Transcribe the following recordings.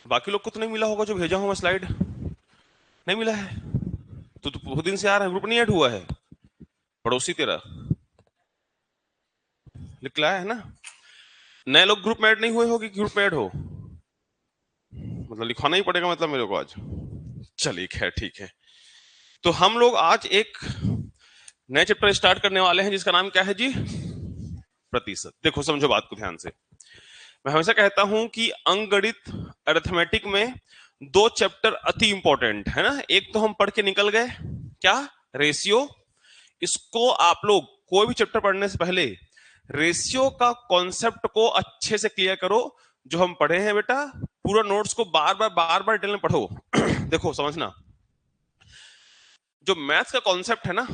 बाकी लोग को तो नहीं मिला होगा जो भेजा हूं मैं स्लाइड, नहीं मिला है तो बहुत दिन से आ रहा है, ग्रुप नहीं ऐड हुआ है, पड़ोसी तेरा निकला है ना। नए लोग ग्रुप में ऐड नहीं हुए हो कि ग्रुप में ऐड हो, मतलब लिखवाना ही पड़ेगा मतलब मेरे को आज। चलिए खैर ठीक है। तो हम लोग आज एक नए चैप्टर स्टार्ट करने वाले हैं जिसका नाम क्या है जी, प्रतिशत। देखो समझो बात को ध्यान से, मैं हमेशा कहता हूं कि अंकगणित अरिथमेटिक में दो चैप्टर अति इंपॉर्टेंट है ना। एक तो हम पढ़ के निकल गए क्या, रेशियो। इसको आप लोग कोई भी चैप्टर पढ़ने से पहले रेशियो का कॉन्सेप्ट को अच्छे से क्लियर करो। जो हम पढ़े हैं बेटा, पूरा नोट्स को बार बार डिटेल में पढ़ो। देखो समझना, जो मैथ्स का कॉन्सेप्ट है ना,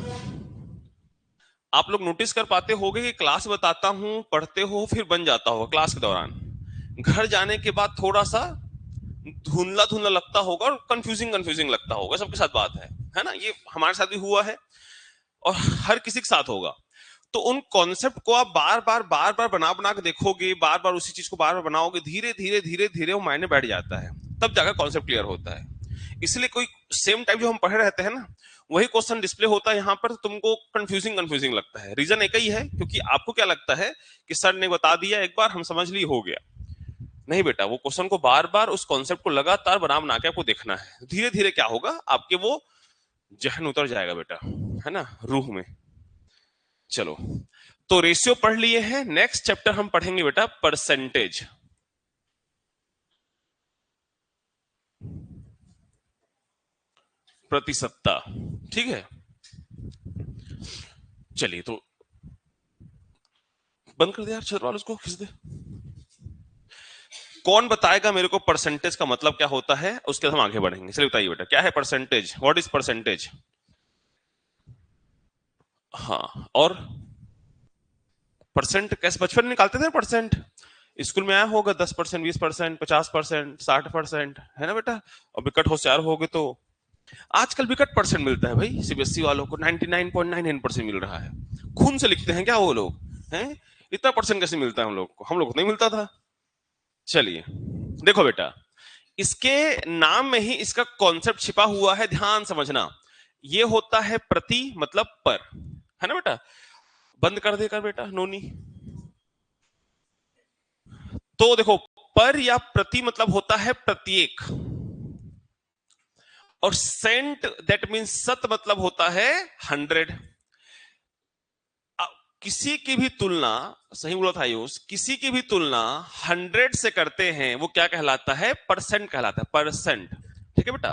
आप लोग नोटिस कर पाते होगे कि क्लास बताता हूं, पढ़ते हो, फिर बन जाता होगा क्लास के दौरान, घर जाने के बाद थोड़ा सा धुंधला धुंधला लगता होगा और कंफ्यूजिंग लगता होगा। सबके साथ बात है ना, ये हमारे साथ भी हुआ है और हर किसी के साथ होगा। तो उन कॉन्सेप्ट को आप बार बार बना के देखोगे, बार बार उसी चीज को बार बार बनाओगे, धीरे धीरे वो मायने बैठ जाता है, तब जाकर कॉन्सेप्ट क्लियर होता है। इसलिए कोई सेम टाइप जो हम पढ़े रहते हैं ना, वही क्वेश्चन डिस्प्ले होता है यहाँ पर, तो तुमको कंफ्यूजिंग लगता है। रीजन एक ही है, क्योंकि आपको क्या लगता है कि सर ने बता दिया एक बार, हम समझ लिए, हो गया। नहीं बेटा, वो क्वेश्चन को बार बार उस कॉन्सेप्ट को लगातार बना के आपको देखना है। धीरे धीरे क्या होगा, आपके वो जहन उतर जाएगा बेटा, है ना, रूह में। चलो, तो रेशियो पढ़ लिए हैं। नेक्स्ट चैप्टर हम पढ़ेंगे बेटा परसेंटेज। प्रतिशतता, ठीक है। चलिए, तो बंद कर दे यार छतरवाल, उसको खींच दे। कौन बताएगा मेरे को परसेंटेज का मतलब क्या होता है, उसके बाद हम आगे बढ़ेंगे। चलिए बताइए बेटा, क्या है परसेंटेज, व्हाट इज परसेंटेज। हाँ, और परसेंट कैसे बचपन निकालते थे परसेंट, स्कूल में आया होगा 10%, 20%, 50%, 60%, है ना बेटा। और विकट होशियार होगे तो आजकल विकट परसेंट मिलता है भाई, सीबीएसई वालों को 99.99% मिल रहा है। खून से लिखते हैं क्या वो लोग, हैं। इतना परसेंट कैसे मिलता है हम लोग को, हम लोग को नहीं मिलता था। चलिए देखो बेटा, इसके नाम में ही इसका कॉन्सेप्ट छिपा हुआ है, ध्यान समझना। ये होता है प्रति मतलब पर, है ना बेटा। बंद कर देकर बेटा नोनी। तो देखो, पर या प्रति मतलब होता है प्रत्येक, और सेंट दैट मीन्स शत मतलब होता है 100। किसी की भी तुलना, सही बोला था आयुष, किसी की भी तुलना 100 से करते हैं, वो क्या कहलाता है, परसेंट कहलाता है, परसेंट। ठीक है बेटा।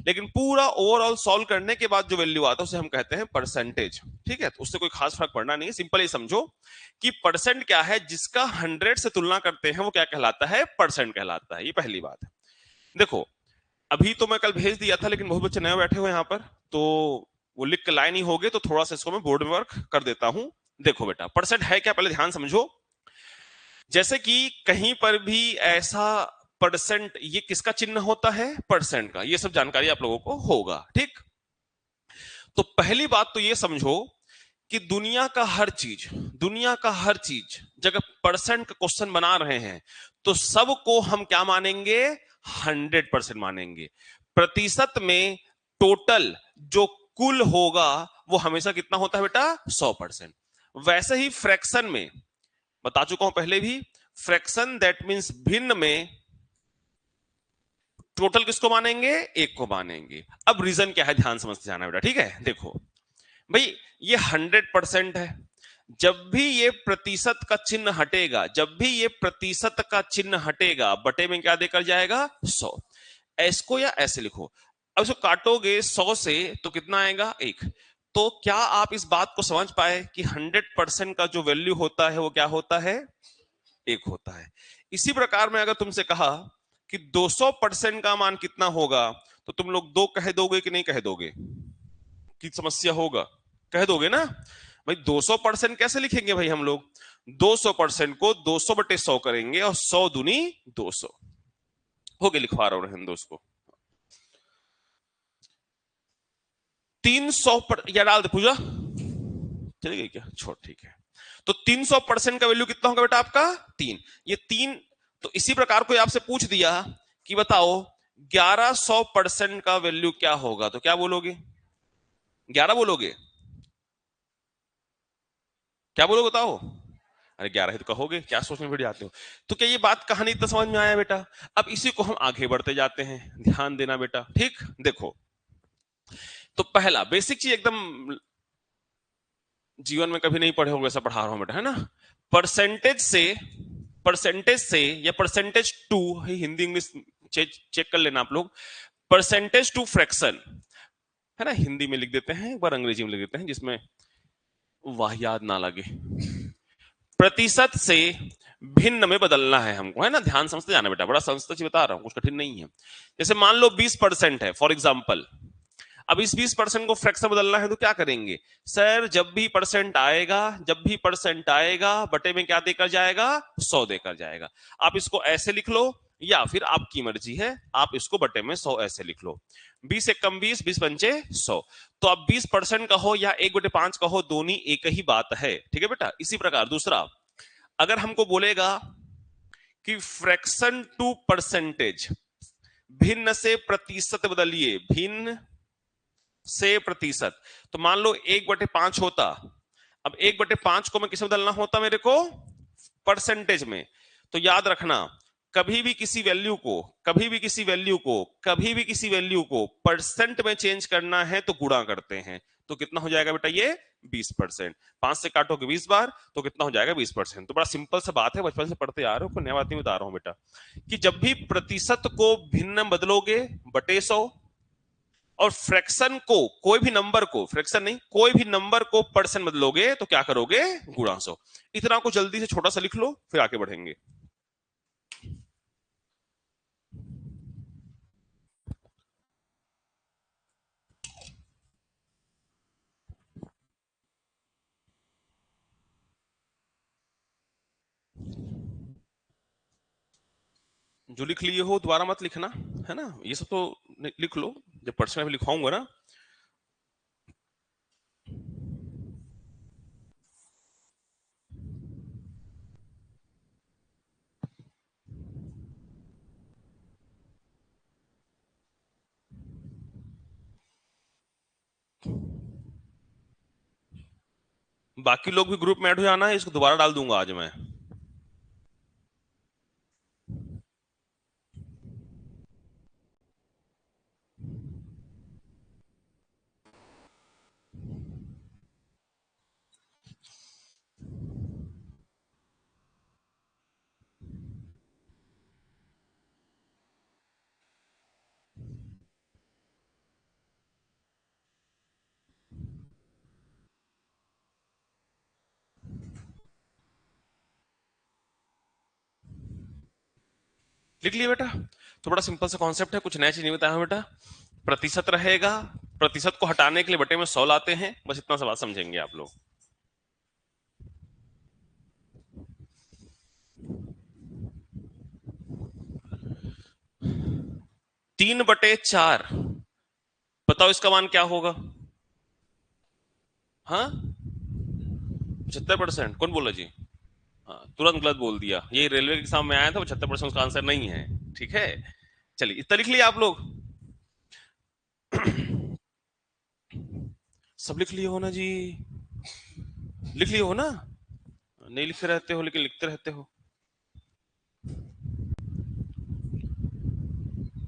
लेकिन पूरा ओवरऑल सॉल्व करने के बाद जो वैल्यू आता है उसे हम कहते हैं परसेंटेज। ठीक है, तो उससे कोई खास फर्क पड़ना नहीं है, सिंपल ही समझो कि परसेंट क्या है, जिसका 100 से तुलना करते हैं वो क्या कहलाता है, परसेंट कहलाता है। ये पहली बात है। देखो, अभी तो मैं कल भेज दिया था, लेकिन बहुत बच्चे नए बैठे हुए यहाँ पर, तो वो लिख के लाइन ही हो गए, तो थोड़ा सा इसको मैं बोर्ड में वर्क कर देता हूं। देखो बेटा, परसेंट है क्या, पहले ध्यान समझो। जैसे कि कहीं पर भी ऐसा परसेंट, ये किसका चिन्ह होता है, परसेंट का, ये सब जानकारी आप लोगों को होगा। ठीक, तो पहली बात तो ये समझो कि दुनिया का हर चीज जब परसेंट का क्वेश्चन बना रहे हैं, तो सबको हम क्या मानेंगे, 100% मानेंगे। प्रतिशत में टोटल जो कुल होगा वो हमेशा कितना होता है बेटा, 100%। वैसे ही फ्रैक्शन में बता चुका हूं पहले भी, फ्रैक्शन दैट मीन्स भिन्न में टोटल किसको मानेंगे, एक को मानेंगे। अब रीजन क्या है, ध्यान समझते जाना बेटा, ठीक है। देखो भाई, ये 100% है। जब भी ये प्रतिशत का चिन्ह हटेगा, जब भी ये प्रतिशत का चिन्ह हटेगा, बटे में क्या देकर जाएगा, 100। एस को या ऐसे लिखो। अब इसको काटोगे 100 से तो कितना आएगा, 1। तो क्या आप इस बात को समझ पाए कि 100% का जो वैल्यू होता है वो क्या होता है, 1 होता है। इसी प्रकार में अगर तुमसे कहा कि 200% का मान कितना होगा, तो तुम लोग 2 कह दोगे कि नहीं कह दोगे, की समस्या होगा, कह दोगे ना भाई। 200% कैसे लिखेंगे भाई हम लोग, 200% को 200/100 करेंगे और 100 दूनी 200 हो गए। लिखवा रहा हूं, रहने दो उसको। 300 पर या डाल दे पूजा, चली गई क्या, छोड़, ठीक है। तो 300% का वैल्यू कितना होगा बेटा आपका, 3। ये 3, तो इसी प्रकार कोई आपसे पूछ दिया कि बताओ 1100% का वैल्यू क्या होगा, तो क्या बोलोगे? 11 बोलोगे? क्या बोलोगे बताओ? अरे 11 ही तो कहोगे, क्या सोचने बैठ जाते हो? तो क्या ये बात कहानी इतना समझ में आया बेटा? अब इसी को हम आगे बढ़ते जाते हैं, ध्यान देना बेटा। ठीक, देखो, तो पहला बेसिक चीज एकदम जीवन में कभी नहीं पढ़े होंगे, ऐसा पढ़ा रहा हूं बेटा, है ना? परसेंटेज से, परसेंटेज से या percentage to, Hindi English check कर लेना आप लोग। परसेंटेज टू फ्रैक्शन, है ना? हिंदी में लिख देते हैं, एक बार अंग्रेजी में लिख देते हैं जिसमें वाहियात ना लगे। प्रतिशत से भिन्न में बदलना है हमको, है ना? ध्यान समझते जाना बेटा, बड़ा संस्कृत बता रहा हूं, कुछ कठिन नहीं है। जैसे मान लो 20% है फॉर एग्जाम्पल। अब इस 20% को फ्रैक्शन बदलना है तो क्या करेंगे? सर जब भी परसेंट आएगा, जब भी परसेंट आएगा बटे में क्या देकर जाएगा? 100 देकर जाएगा। आप इसको ऐसे लिख लो या फिर आपकी मर्जी है, आप इसको बटे में 100 ऐसे लिख लो। 20 एक कम 20, 20 पंचे 100। तो अब 20% कहो या 1/5 कहो, दोनों एक ही बात है। ठीक है बेटा? इसी प्रकार दूसरा, अगर हमको बोलेगा कि फ्रैक्शन टू परसेंटेज, भिन्न से प्रतिशत बदलिए, भिन्न से प्रतिशत, तो मान लो 1/5 होता। अब 1/5 को मैं किस में बदलना होता मेरे को? परसेंटेज में। तो याद रखना, कभी भी किसी वैल्यू को, कभी भी किसी वैल्यू को, कभी भी किसी वैल्यू को परसेंट में चेंज करना है तो गुणा करते हैं। तो कितना हो जाएगा बेटा ये? 20%। 5 से काटोगे 20 बार तो कितना हो जाएगा? 20%। तो बड़ा सिंपल सा बात है, बचपन से पढ़ते आ रहे हो, कोई नया बात नहीं बता रहा हूं बेटा, कि जब भी प्रतिशत को भिन्न बदलोगे बटे 100, और फ्रैक्शन को, कोई भी नंबर को, फ्रैक्शन नहीं, कोई भी नंबर को परसेंट बदलोगे तो क्या करोगे? गुणा 100। इतना को जल्दी से छोटा सा लिख लो, फिर आगे बढ़ेंगे। जो लिख लिए हो दोबारा मत लिखना, है ना? ये सब तो लिख लो, जब परसेंट में लिखवाऊंगा ना। बाकी लोग भी ग्रुप में ऐड हो जाना है, इसको दोबारा डाल दूंगा आज मैं। लिख लिया बेटा? तो बड़ा सिंपल सा कॉन्सेप्ट है, कुछ नया चीज नहीं बताया बेटा। प्रतिशत रहेगा, प्रतिशत को हटाने के लिए बटे में 100 लाते हैं, बस इतना सा बात समझेंगे आप लोग। 3/4, बताओ इसका मान क्या होगा? हाँ, 75%। कौन बोला जी? हाँ, तुरंत गलत बोल दिया, ये रेलवे के एग्जाम में आया था, 75% उसका आंसर नहीं है। ठीक है, चलिए इतना लिख लिया आप लोग? सब लिख लिए हो ना जी? लिख लिए हो ना? नहीं लिखे रहते हो लेकिन लिखते रहते हो।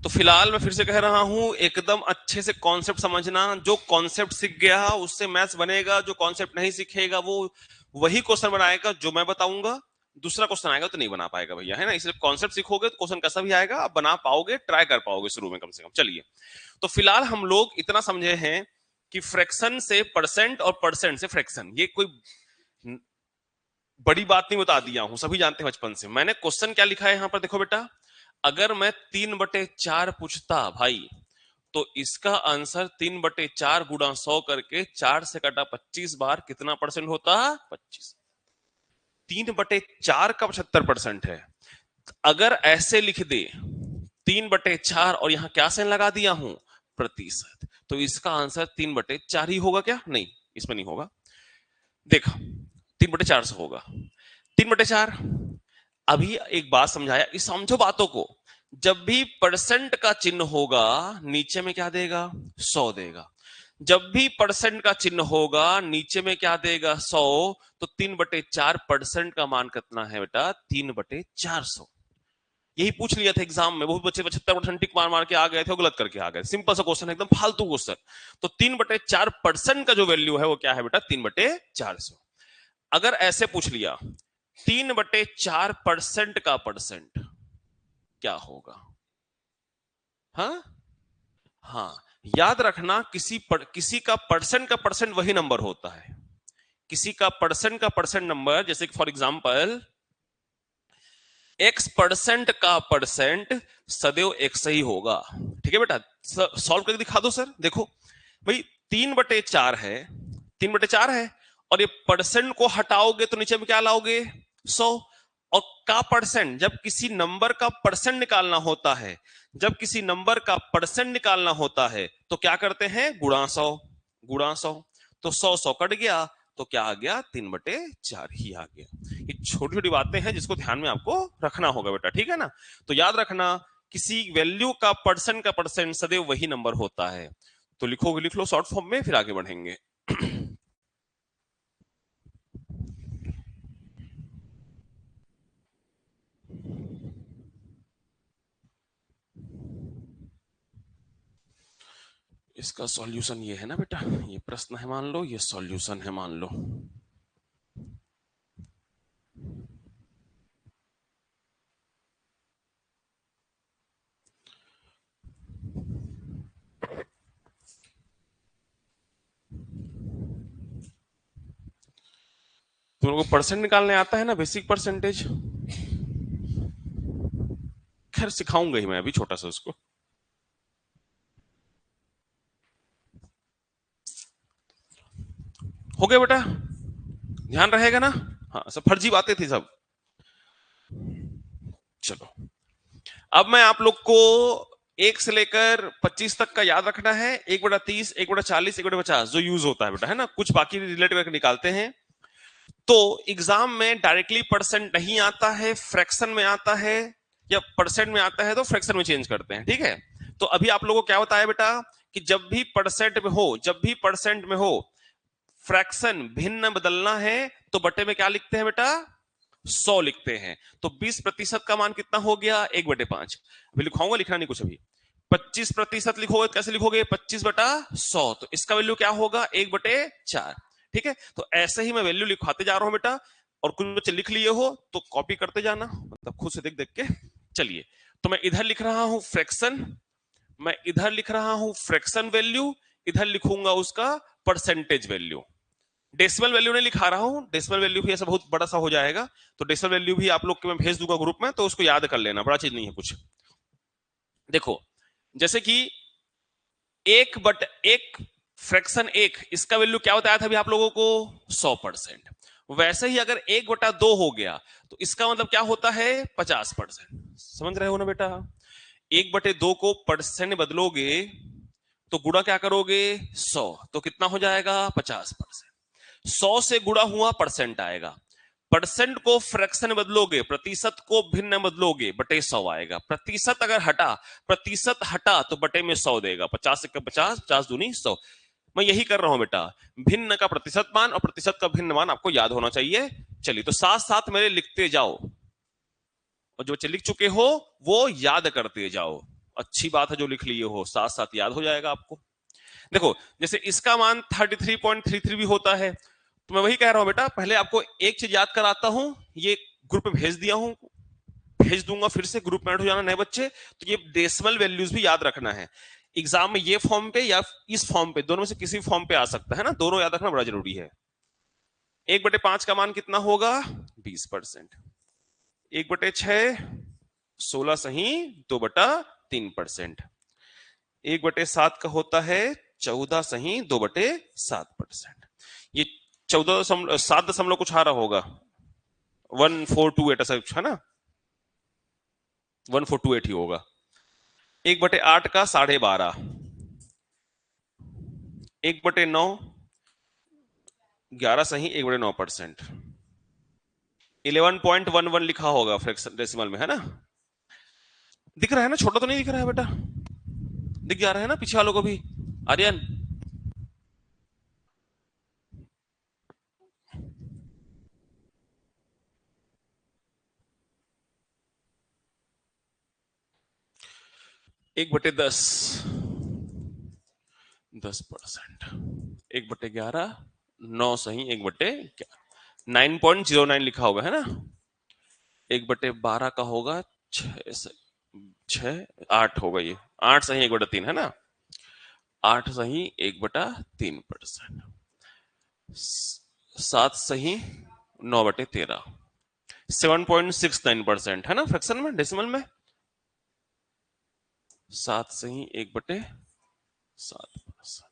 तो फिलहाल मैं फिर से कह रहा हूं, एकदम अच्छे से कॉन्सेप्ट समझना। जो कॉन्सेप्ट सीख गया उससे मैथ्स बनेगा, जो कॉन्सेप्ट नहीं सीखेगा वो वही क्वेश्चन बनाएगा जो मैं बताऊंगा, दूसरा क्वेश्चन आएगा तो नहीं बना पाएगा भैया, है ना? इसलिए कॉन्सेप्ट सीखोगे तो क्वेश्चन कैसा भी आएगा आप बना पाओगे, ट्राई कर पाओगे शुरू में कम से कम। चलिए, तो फिलहाल हम लोग इतना समझे हैं कि फ्रैक्शन से परसेंट और परसेंट से फ्रैक्शन, ये कोई बड़ी बात नहीं बता दिया हूं, सभी जानते हैं बचपन से। मैंने क्वेश्चन क्या लिखा है यहां पर देखो बेटा, अगर मैं 3/4 पूछता भाई, तो इसका आंसर 3/4 गुणा 100 करके 4 से कटा 25 बार कितना परसेंट होता? 25। 3/4 का 75% है। अगर ऐसे लिख दे 3/4 और यहां क्या साइन लगा दिया हूं? प्रतिशत, तो इसका आंसर 3/4 ही होगा क्या? नहीं, इसमें नहीं होगा। देखो 3/4 से होगा 3/4। अभी एक बात समझाया, इस समझो बातों को, जब भी परसेंट का चिन्ह होगा नीचे में क्या देगा, 100 देगा। जब भी परसेंट का चिन्ह होगा नीचे में क्या देगा, 100। तो 3/4 परसेंट का मान कितना है बेटा, 3/400। यही पूछ लिया था एग्जाम में, बहुत बच्चे 75% टिक मार मार के आ गए थे, गलत करके आ गए। सिंपल सा क्वेश्चन, एकदम फालतू क्वेश्चन। तो 3/4% का जो वैल्यू है वो क्या है बेटा, 3/400। अगर ऐसे पूछ लिया 3/4% का परसेंट क्या होगा? हाँ हाँ, याद रखना किसी का परसेंट वही नंबर होता है। किसी का परसेंट नंबर, जैसे फॉर एग्जाम्पल x% का परसेंट सदैव x ही होगा। ठीक है बेटा, सॉल्व करके दिखा दो सर। देखो भाई, 3/4 है, 3/4 है, और ये परसेंट को हटाओगे तो नीचे में क्या लाओगे, 100। और का परसेंट, जब किसी नंबर का परसेंट निकालना होता है, जब किसी नंबर का परसेंट निकालना होता है तो क्या करते हैं, गुणा 100, गुणा 100। तो 100 कट गया, तो क्या आ गया, 3/4 ही आ गया। ये छोटी छोटी बातें हैं जिसको ध्यान में आपको रखना होगा बेटा, ठीक है ना। तो याद रखना, किसी वैल्यू का परसेंट सदैव वही नंबर होता है। तो लिखोगे, लिख लो शॉर्ट फॉर्म में, फिर आगे बढ़ेंगे। इसका सॉल्यूशन ये है ना बेटा, ये प्रश्न है मान लो, ये सॉल्यूशन है मान लो। तुम लोगों को परसेंट निकालने आता है ना, बेसिक परसेंटेज? खैर सिखाऊंगा ही मैं अभी छोटा सा उसको। हो गया बेटा, ध्यान रहेगा ना। हाँ, सब फर्जी बातें थी सब। चलो, अब मैं आप लोग को 1 से लेकर 25 तक का याद रखना है। 1/30, 1/40, 1/50 जो यूज होता है बेटा, है ना। कुछ बाकी रिलेट करके निकालते हैं। तो एग्जाम में डायरेक्टली परसेंट नहीं आता है, फ्रैक्शन में आता है, या परसेंट में आता है तो फ्रैक्शन में चेंज करते हैं, ठीक है। तो अभी आप लोगों को क्या बताया बेटा, कि जब भी परसेंट में हो, जब भी परसेंट में हो, फ्रैक्शन भिन्न बदलना है तो बटे में क्या लिखते हैं बेटा, 100 लिखते हैं। तो 20% का मान कितना हो गया, 1/5। अभी लिखाऊंगा, लिखना नहीं कुछ अभी। 25% लिखोगे, कैसे लिखोगे, 25/100। तो इसका वैल्यू क्या होगा, 1/4। ठीक है, तो ऐसे ही मैं वैल्यू लिखवाते जा रहा हूं बेटा। और कुछ बच्चे लिख लिए हो तो कॉपी करते जाना, मतलब खुद से देख देख के। चलिए, तो मैं इधर लिख रहा हूं फ्रैक्शन, मैं इधर लिख रहा हूं फ्रैक्शन वैल्यू, इधर लिखूंगा उसका परसेंटेज वैल्यू। डेसिमल वैल्यू नहीं लिखा रहा हूं, डेसिमल वैल्यू भी ऐसा बहुत बड़ा सा हो जाएगा। तो डेसिमल वैल्यू भी आप लोग के मैं भेज दूंगा ग्रुप में, तो उसको याद कर लेना, बड़ा चीज नहीं है कुछ। देखो, जैसे कि एक फ्रैक्शन एक, इसका वैल्यू क्या बताया था अभी आप लोगों को, 100%। वैसे ही अगर 1/2 हो गया तो इसका मतलब क्या होता है, 50%। समझ रहे हो ना बेटा। 1/2 को परसेंट बदलोगे तो गुणा क्या करोगे, 100, तो कितना हो जाएगा, 50%। 100 से गुणा हुआ परसेंट आएगा। परसेंट को फ्रैक्शन बदलोगे, प्रतिशत को भिन्न बदलोगे, बटे 100 आएगा। प्रतिशत अगर हटा, प्रतिशत हटा तो बटे में 100 देगा। 50 से 50, 50 दूनी 100। मैं यही कर रहा हूं बेटा, भिन्न का प्रतिशत मान और प्रतिशत का भिन्न मान आपको याद होना चाहिए। चलिए, तो साथ साथ मेरे लिखते जाओ, और जो बच्चे लिख चुके हो वो याद करते जाओ। अच्छी बात है, जो लिख लिए हो साथ साथ याद हो जाएगा आपको। देखो, जैसे इसका मान 33.33 भी होता है। तो मैं वही कह रहा हूं बेटा, पहले आपको एक चीज याद कराता हूं, ये ग्रुप में भेज दिया हूं, भेज दूंगा फिर से, ग्रुप में ऐड हो जाना नए बच्चे। तो ये डेसिमल वैल्यूज भी याद रखना है। एग्जाम में ये फॉर्म पे या इस फॉर्म पे, दोनों में से किसी फॉर्म पे आ सकता है ना, दोनों याद रखना बड़ा जरूरी है। 1/5 का मान कितना होगा, 20%। 1/6, 16 सही 2/3%। 1/7 का होता है 14 सही 2/7%। ये 7 दशमलव कुछ आ रहा होगा, 1428 ऐसा कुछ है ना, 1428 ही होगा। 1/8 का 12.5, 1/9, 11 सही 1/9%। 11.11 लिखा होगा फ्रैक्शन डेसिमल में, है ना। दिख रहा है ना, छोटा तो नहीं दिख रहा है बेटा, दिख जा रहा है ना पीछे वालों को भी? आर्यन, एक बटे 10, 10%, 1/11, 9 सही 1/11, 9.09 लिखा होगा है ना। 1/12 का होगा 8 होगा ये, 8 सही 1/3 है ना, 8 सही 1/3%, 7 सही 9/13, 7.69% है ना फ्रैक्शन में, डेसिमल में 7 सही 1/7%।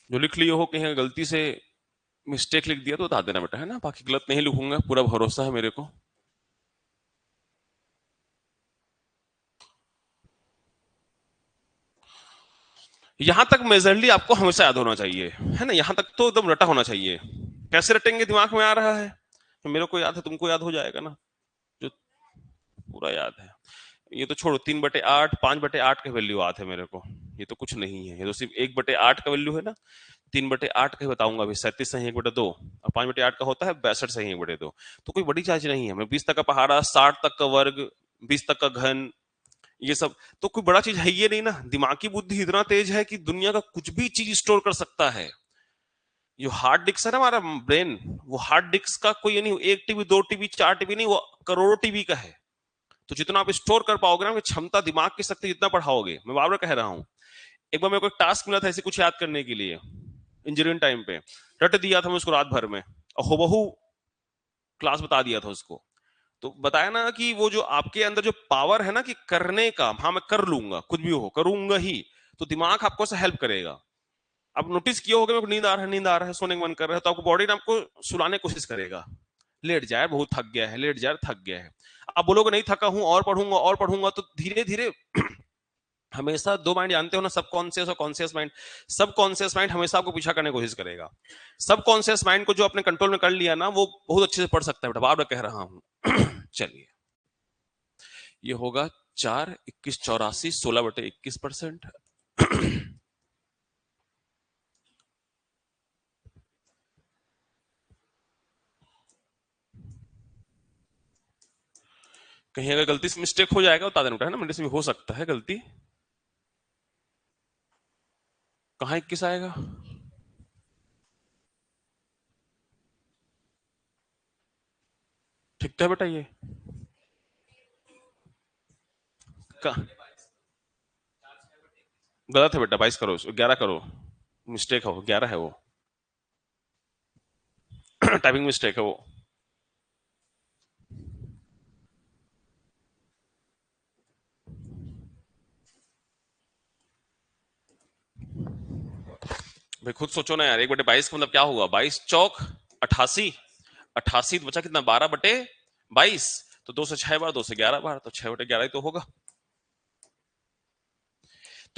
जो लिख लिए हो कहीं गलती से मिस्टेक लिख दिया तो बता देना बेटा है ना, बाकी गलत नहीं लिखूंगा, पूरा भरोसा है मेरे को। यहां तक मेजरली आपको हमेशा याद होना चाहिए है ना, यहां तक तो एकदम रटा होना चाहिए। कैसे रटेंगे, दिमाग में आ रहा है, तो मेरे को याद है तुमको याद हो जाएगा ना, जो पूरा याद है। ये तो छोड़ो, 3/8, 5/8 का वैल्यू याद है मेरे को, ये तो कुछ नहीं है, ये तो सिर्फ 1/8 का वैल्यू है ना। 3/8 का बताऊंगा अभी, 37 सही 1/2, और 5/8 का होता है 62 सही 1/2। तो कोई बड़ी चार्ज नहीं है, मैं 20 तक का पहाड़ा, 60 तक का वर्ग, 20 तक का घन, ये सब तो कोई बड़ा चीज है ये नहीं ना। दिमाग की बुद्धि इतना तेज है कि दुनिया का कुछ भी चीज स्टोर कर सकता है। जो हार्ड डिस्क है ना हमारा ब्रेन, वो हार्ड डिस्क का कोई ये नहीं, 1 टीबी 2 टीबी 4 टीबी नहीं, वो करोड़ों टीबी का है। तो जितना आप स्टोर कर पाओगे ना, क्षमता, दिमाग की शक्ति जितना बढ़ाओगे, मैं बार बार कह रहा हूं। एक बार मेरे को एक टास्क मिला था ऐसे कुछ याद करने के लिए, इंजीनियरिंग टाइम पे, रट दिया था मैं उसको रात भर में, और हूबहू क्लास बता दिया था उसको। तो बताया ना कि वो जो आपके अंदर जो पावर है ना कि करने का, हाँ मैं कर लूंगा, कुछ भी हो करूंगा ही, तो दिमाग आपको से हेल्प करेगा। अब नोटिस किया होगा, मेरे को नींद आ रहा है, नींद आ रहा है, सोने का मन कर रहा है, तो आपको बॉडी ने आपको सुलाने की कोशिश करेगा, लेट जाए, बहुत थक गया है, लेट जाए, थक गया है। आप बोलोगे नहीं थका हूं, और पढ़ूंगा, तो धीरे धीरे हमेशा दो माइंड जानते हो ना, सब कॉन्शियस और कॉन्शियस माइंड। सब कॉन्शियस माइंड हमेशा आपको पीछा करने की कोशिश करेगा। सब कॉन्शियस माइंड को जो अपने कंट्रोल में कर लिया ना, वो बहुत अच्छे से पढ़ सकता है बेटा, बार बार कह रहा हूं। चलिए, ये होगा 4, 21, 84, 16/21%। कहीं अगर गलती से मिस्टेक हो जाएगा बता देना है ना, मेरे से भी हो सकता है गलती। कहाँ 21 आएगा? ठीक तो है बेटा, ये गलत है बेटा, 22 करो, 11 करो, मिस्टेक हो, 11 है वो। टाइपिंग मिस्टेक है वो। भाई खुद सोचो ना यार, 1/22 का मतलब क्या होगा? 22 चौक 88, 88 बचा कितना? 12/22, तो 2 से 6 बार, 2 से 11 बार, तो 6/11 ही तो होगा।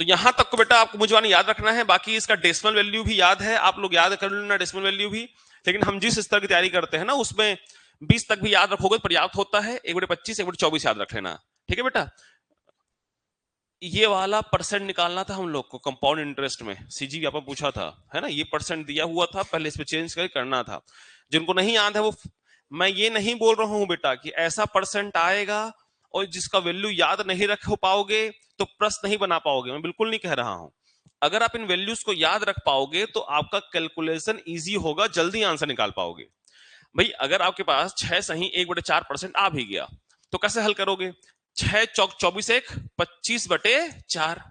तो यहां तक को बेटा आपको मुझे याद रखना है, बाकी इसका डेसिमल वैल्यू भी याद है, आप लोग याद कर लेना डेसिमल वैल्यू भी। लेकिन हम जिस स्तर की तैयारी करते हैं ना, उसमें 20 तक भी याद रखोगे तो पर्याप्त होता है। 1/25, 1/24 याद रख लेना, ठीक है बेटा। ये वाला परसेंट निकालना था हम लोग को कंपाउंड इंटरेस्ट में, सीजी आपने पूछा था है ना, ये परसेंट दिया हुआ था, पहले इस पे चेंज करना था। जिनको नहीं याद है वो, मैं ये नहीं बोल रहा हूं बेटा कि ऐसा परसेंट आएगा और जिसका वैल्यू याद नहीं रख पाओगे तो प्रश्न नहीं बना पाओगे, मैं बिल्कुल नहीं कह रहा हूं। अगर आप इन वैल्यूज को याद रख पाओगे तो आपका कैलकुलेशन इजी होगा, जल्दी आंसर निकाल पाओगे। भाई अगर आपके पास 6 सही 1/4% आ भी गया तो कैसे हल करोगे? 6 चौक 24, 1 25/4,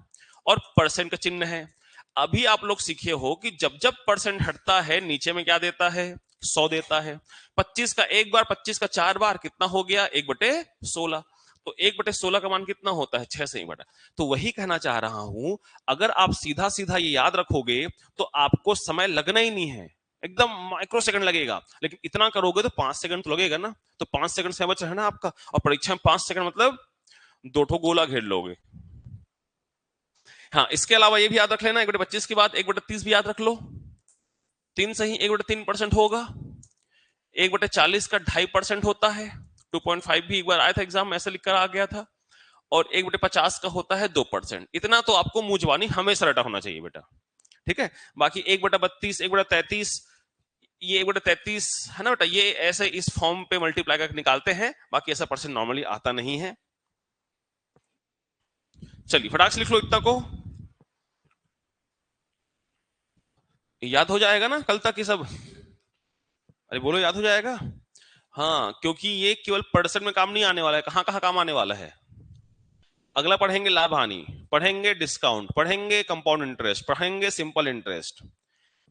और परसेंट का चिन्ह है। अभी आप लोग सीखे हो कि जब जब परसेंट हटता है नीचे में क्या देता है? 100 देता है। 25 का एक बार, 25 का 4 बार, कितना हो गया? 1/16। तो 1/16 का मान कितना होता है? 6 सही बटा। तो वही कहना चाह रहा हूं, अगर आप सीधा सीधा ये याद रखोगे तो आपको समय लगना ही नहीं है। एकदम माइक्रो सेकंड लगेगा, लेकिन इतना करोगे तो 5 सेकंड तो लगेगा ना। तो 5 सेकंड से बच रहना आपका, और परीक्षा में 5 सेकंड मतलब 2 ठो गोला घेर लोगे। हाँ, इसके अलावा ये भी याद रख लेना, 1/25 की बात 1/30 भी याद रख लो। 3 सही 1/3% होगा। 1/40 का 2.5% होता है। 2.5 भी एक बार आया था एग्जाम में, ऐसे लिखकर आ गया था। और 1/50 का होता है 2%। इतना तो आपको मुंह जुबानी हमेशा रटा होना चाहिए बेटा, ठीक है। बाकी 1/32, 1/33, ये 1/33 है ना बेटा, ये ऐसे इस फॉर्म पे मल्टीप्लाई करके निकालते हैं, बाकी ऐसा परसेंट नॉर्मली आता नहीं है। चलिए फटाक से लिख लो इतना को, याद हो जाएगा ना कल तक ये सब। अरे बोलो, याद हो जाएगा। हाँ, क्योंकि ये केवल परसेंट में काम नहीं आने वाला है, कहां कहां काम आने वाला है। अगला पढ़ेंगे लाभ हानि, पढ़ेंगे डिस्काउंट, पढ़ेंगे कंपाउंड इंटरेस्ट, पढ़ेंगे सिंपल इंटरेस्ट,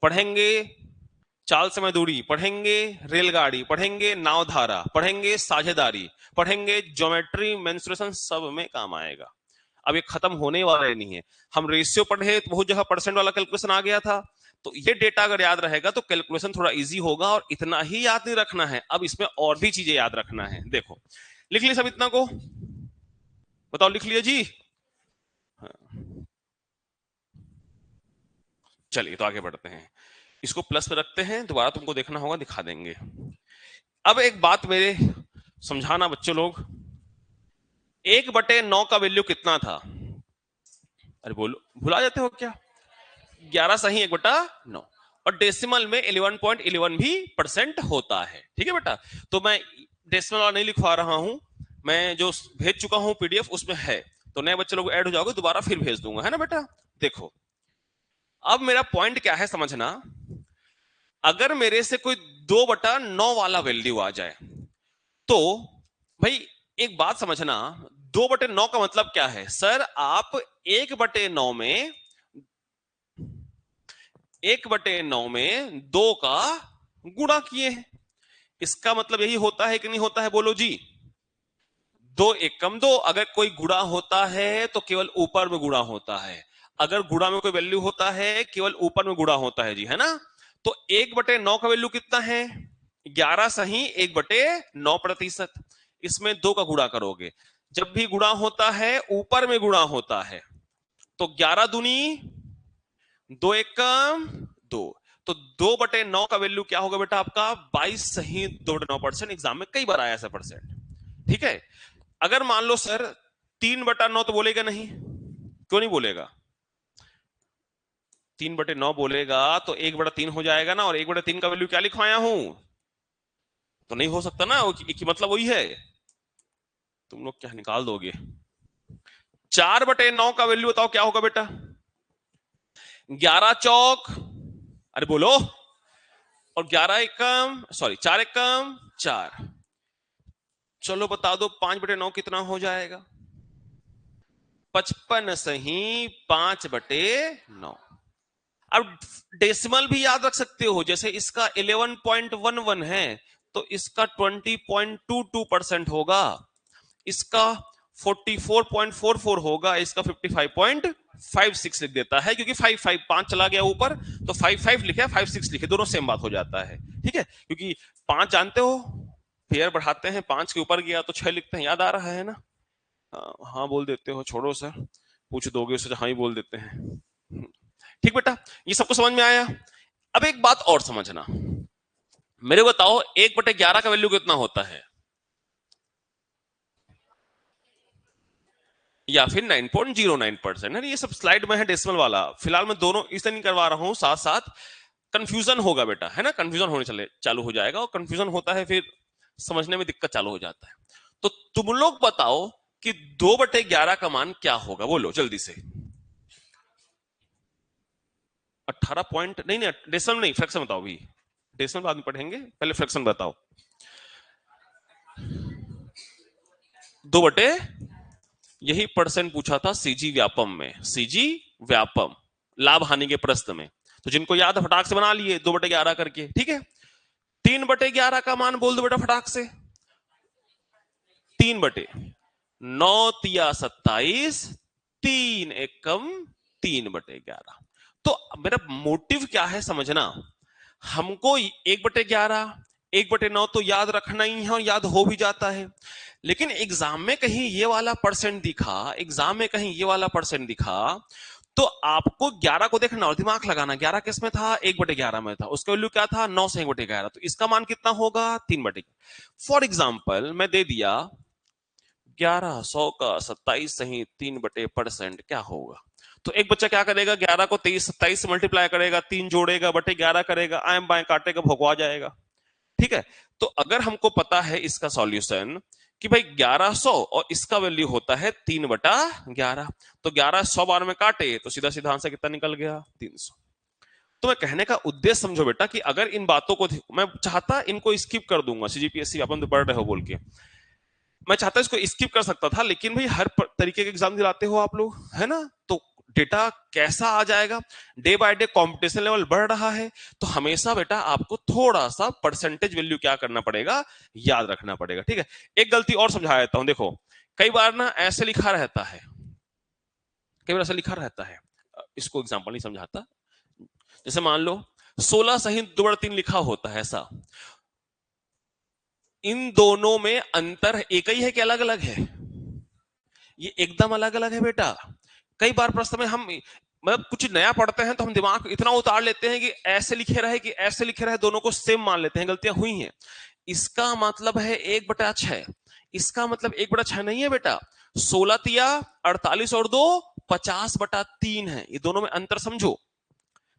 पढ़ेंगे चाल समय दूरी, पढ़ेंगे रेलगाड़ी, पढ़ेंगे नावधारा, पढ़ेंगे साझेदारी, पढ़ेंगे ज्योमेट्री, मेंसुरेशन, सब में काम आएगा। अब ये खत्म होने वाला ही नहीं है। हम रेशियो पढ़े तो बहुत जगह परसेंट वाला कैलकुलेशन आ गया था, तो ये डेटा अगर याद रहेगा तो कैलकुलेशन थोड़ा इजी होगा। और इतना ही याद नहीं रखना है, अब इसमें और भी चीजें याद रखना है। देखो लिख लिया सब इतना को, बताओ लिख लिया जी। हाँ। चलिए तो आगे बढ़ते हैं, इसको प्लस पे रखते हैं, दोबारा तुमको देखना होगा, दिखा देंगे। अब एक बात मेरे समझाना बच्चों लोग, 1/9 का वैल्यू कितना था। अरे बोलो, भुला जाते हो क्या। 11 सही 1/9, और डेसिमल में 11.11 भी परसेंट होता है, ठीक है बेटा। तो मैं डेसिमल वाला नहीं लिखवा रहा हूं, मैं जो भेज चुका हूं पीडीएफ उसमें है, तो नए बच्चे लोग ऐड हो जाओगे, दोबारा फिर भेज दूंगा, है ना बेटा। देखो अब मेरा पॉइंट क्या है समझना, अगर मेरे से कोई 2/9 वाला वैल्यू आ जाए, तो भाई एक बात समझना, 2/9 का मतलब क्या है। सर आप 1/9 में 1/9 में 2 का गुणा किए हैं, इसका मतलब यही होता है कि नहीं होता है, बोलो जी। 2 एकम 2, अगर कोई गुणा होता है तो केवल ऊपर में गुणा होता है, अगर गुणा में कोई वैल्यू होता है केवल ऊपर में गुणा होता है जी, है ना। तो 1/9 का वैल्यू कितना है, 11 सही 1/9%। इसमें 2 का गुणा करोगे, जब भी गुणा होता है ऊपर में गुणा होता है, तो 11 दूनी 2 एकम 2, तो 2/9 का वैल्यू क्या होगा बेटा आपका 22 सही 2/9%। एग्जाम में कई बार आया ऐसा परसेंट, ठीक है। अगर मान लो सर 3/9 तो बोलेगा नहीं, क्यों नहीं बोलेगा, 3/9 बोलेगा तो 1/3 हो जाएगा ना, और 1/3 का वैल्यू क्या लिखवाया हूं, तो नहीं हो सकता ना, कि मतलब वही है। तुम लोग क्या निकाल दोगे, 4/9 का वैल्यू बताओ क्या होगा बेटा, 11 चौक, अरे बोलो, और 11 एकम सॉरी 4 एकम 4, चलो बता दो 5/9 कितना हो जाएगा, 55 सही 5/9। अब डेसिमल भी याद रख सकते हो, जैसे इसका 11.11 है तो इसका 20.22% होगा, इसका 44.44 होगा, इसका 55.56 लिख देता है, क्योंकि 5 चला गया ऊपर, तो 55 लिखे 56 लिखे, दोनों सेम बात हो जाता है, ठीक है। क्योंकि 5 जानते हो, पेयर बढ़ाते हैं, 5 के ऊपर गया तो 6 लिखते हैं, याद आ रहा है ना। हाँ बोल देते हो, छोड़ो सर, पूछ दोगे उससे, हाँ ही बोल देते हैं। ठीक बेटा, ये सबको समझ में आया। अब एक बात और समझना, मेरे को बताओ 1/11 का वैल्यू कितना होता है, या फिर 9.09% है। ये सब स्लाइड में है डेसिमल वाला, फिलहाल मैं दोनों इसलिए नहीं करवा रहा हूं साथ साथ, कंफ्यूजन होगा बेटा, है ना, कंफ्यूजन होने चले चालू हो जाएगा, और कंफ्यूजन होता है फिर समझने में दिक्कत चालू हो जाता है। तो तुम लोग बताओ कि 2/11 का मान क्या होगा, बोलो जल्दी से। 18 पॉइंट नहीं, नहीं डेसिमल नहीं, फ्रैक्शन बताओ भी, डेसिमल बाद में पढ़ेंगे, पहले फ्रैक्शन बताओ। 2 यही परसेंट पूछा था सीजी व्यापम में, सीजी व्यापम लाभ हानि के प्रश्न में, तो जिनको याद है फटाक से बना लिए 2/11 करके, ठीक है। 3/11 का मान बोल दो बेटा फटाक से, 3/9 तिया 27, 3 एकम 3/11। तो मेरा मोटिव क्या है समझना, हमको 1/11 1/9 तो याद रखना ही है और याद हो भी जाता है, लेकिन एग्जाम में कहीं ये वाला परसेंट दिखा, एग्जाम में कहीं ये वाला परसेंट दिखा, तो आपको 11 को देखना और दिमाग लगाना। 11 किस में था? 1/11 में था। उसका वैल्यू क्या था? 9 से 1/11, तो इसका मान कितना होगा? 3/11। फॉर एग्जाम्पल मैं दे दिया 1100 का 27 सही 3/% क्या होगा? तो एक बच्चा क्या करेगा? 11 को 27 से मल्टीप्लाई करेगा, 3 जोड़ेगा, बटे 11 करेगा, आएं बाएं काटेगा, भगवा जाएगा। ठीक है, तो अगर हमको पता है इसका सॉल्यूशन कि भाई 1100 और इसका वैल्यू होता है 3/11, तो 11 100 बार में काटे तो सीधा सीधा आंसर कितना निकल गया? 300। तो मैं कहने का उद्देश्य समझो बेटा कि अगर इन बातों को मैं चाहता इनको स्किप कर दूंगा, सीजीपीएससी अपन तो पढ़ रहे हो बोल के, मैं चाहता इसको स्किप कर सकता था, लेकिन भाई हर तरीके के एग्जाम दिलाते हो आप लोग, है ना? तो डेटा कैसा आ जाएगा? Day by day competition level बढ़ रहा है, तो हमेशा बेटा आपको थोड़ा सा परसेंटेज वैल्यू क्या करना पड़ेगा? याद रखना पड़ेगा। ठीक है, एक गलती और समझा देता हूं। देखो कई बार ना ऐसे लिखा रहता है, कई बार ऐसा लिखा रहता है, इसको एग्जाम्पल नहीं समझाता। जैसे मान लो 16 सही 2/3 लिखा होता है, ऐसा इन दोनों में अंतर एक ही है कि अलग अलग है? ये एकदम अलग अलग है बेटा। कई बार प्रश्न में हम मतलब कुछ नया पढ़ते हैं तो हम दिमाग इतना उतार लेते हैं कि ऐसे लिखे रहे कि ऐसे लिखे रहे, दोनों को सेम मान लेते हैं, गलतियां हुई हैं। इसका मतलब है 1/6, इसका मतलब 1/6 नहीं है बेटा। 16 तिया 48 और 2 50/3 है, ये दोनों में अंतर समझो।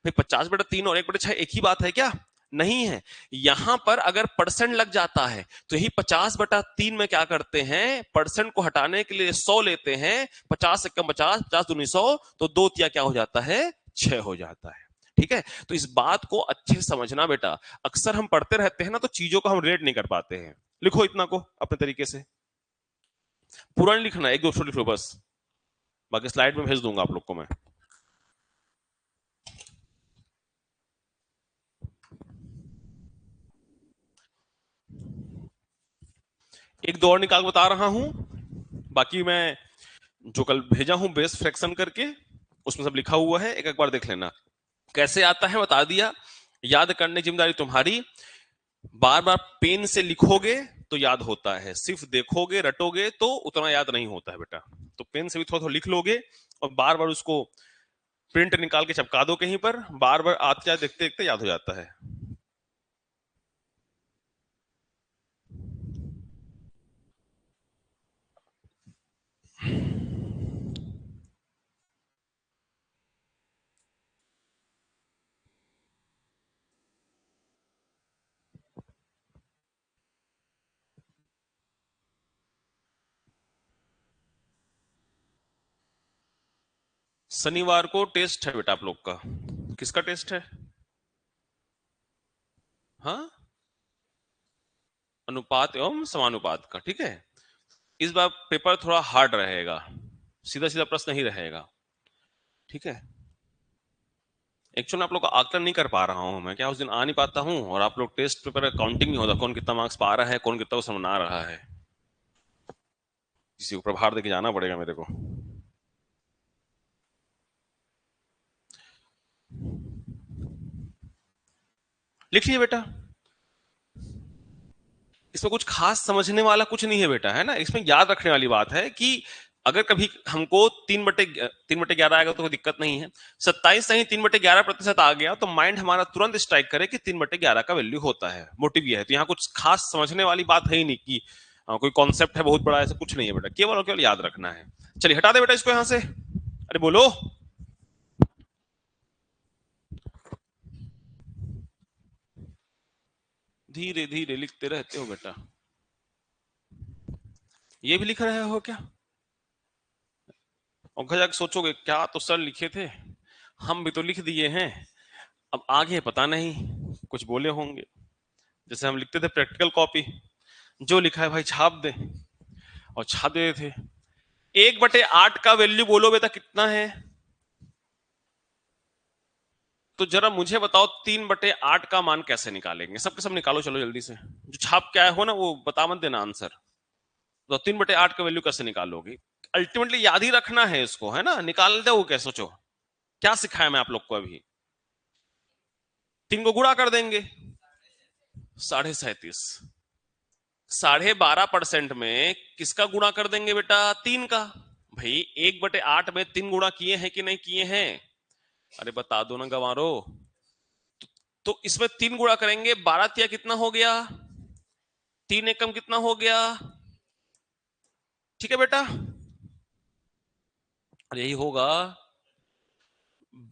भाई 50/3 और 1/6 एक ही बात है क्या? नहीं है। यहां पर अगर परसेंट लग जाता है तो यही 50/3 में क्या करते हैं? परसेंट को हटाने के लिए 100 लेते हैं, 50 से कम 50, 50 दूनी 100, तो 2 तिया क्या हो जाता है? 6 हो जाता है। ठीक है, तो इस बात को अच्छे से समझना बेटा। अक्सर हम पढ़ते रहते हैं ना, तो चीजों को हम रेट नहीं कर पाते हैं। लिखो इतना को अपने तरीके से, पूरा नहीं लिखना, एक दो लिख लो बस, बाकी स्लाइड में भेज दूंगा आप लोग को मैं। एक दो और निकाल बता रहा हूं, बाकी मैं जो कल भेजा हूं बेस फ्रैक्शन करके, उसमें सब लिखा हुआ है, एक एक बार देख लेना। कैसे आता है बता दिया। याद करने की जिम्मेदारी तुम्हारी। बार बार पेन से लिखोगे तो याद होता है, सिर्फ देखोगे रटोगे तो उतना याद नहीं होता है बेटा। तो पेन से भी थोड़ा थोड़ा लिख लोगे और बार बार उसको प्रिंट निकाल के चिपका दो कहीं पर, बार बार आते जाते देखते देखते याद हो जाता है। शनिवार को टेस्ट है बेटा आप लोग का। किसका टेस्ट है? हाँ, अनुपात एवं समानुपात का। ठीक है, इस बार पेपर थोड़ा हार्ड रहेगा, सीधा सीधा प्रश्न नहीं रहेगा। ठीक है, एक्चुअली आप लोग का आकलन नहीं कर पा रहा हूं मैं, क्या उस दिन आ नहीं पाता हूं, और आप लोग टेस्ट पेपर काउंटिंग नहीं होता, कौन कितना मार्क्स पा रहा है, कौन कितना को समझा रहा है। किसी को प्रभार देके जाना पड़ेगा मेरे को। लिख लिया बेटा, इसमें कुछ खास समझने वाला कुछ नहीं है बेटा, है ना? इसमें याद रखने वाली बात है कि अगर कभी हमको 3/11 आएगा तो कोई दिक्कत नहीं है। 27 सही 3/11% आ गया तो माइंड हमारा तुरंत स्ट्राइक करे कि 3/11 का वैल्यू होता है, मोटिव ये है। तो यहाँ कुछ खास समझने वाली बात है ही नहीं कि कोई कॉन्सेप्ट है बहुत बड़ा, ऐसा कुछ नहीं है बेटा, केवल और केवल याद रखना है। चलिए हटा दे बेटा इसको यहां से। अरे बोलो, धीरे धीरे लिखते रहते हो बेटा। ये भी लिख रहे हो क्या? और घर जाके सोचोगे क्या तो सर लिखे थे, हम भी तो लिख दिए हैं, अब आगे पता नहीं कुछ बोले होंगे। जैसे हम लिखते थे प्रैक्टिकल कॉपी, जो लिखा है भाई छाप दे, और छाप देते थे। 1/8 का वैल्यू बोलो बेटा कितना है? तो जरा मुझे बताओ 3/8 का मान कैसे निकालेंगे? सबके सब निकालो चलो जल्दी से, जो छाप के आए हो ना वो बता मत देना आंसर। तो 3/8 का वैल्यू कैसे निकालोगे? अल्टीमेटली याद ही रखना है इसको, है ना? निकाल दो, वो क्या सोचो क्या सिखाया मैं आप लोग को अभी? 3 को गुणा कर देंगे, 37.5। 12.5% में किसका गुणा कर देंगे बेटा? 3 का। भाई 1/8 में 3 गुणा किए हैं कि नहीं किए हैं? अरे बता दो ना गंवारो। तो इसमें 3 गुणा करेंगे, 12 तिया कितना हो गया? 3 एकम कितना हो गया? ठीक है बेटा, यही होगा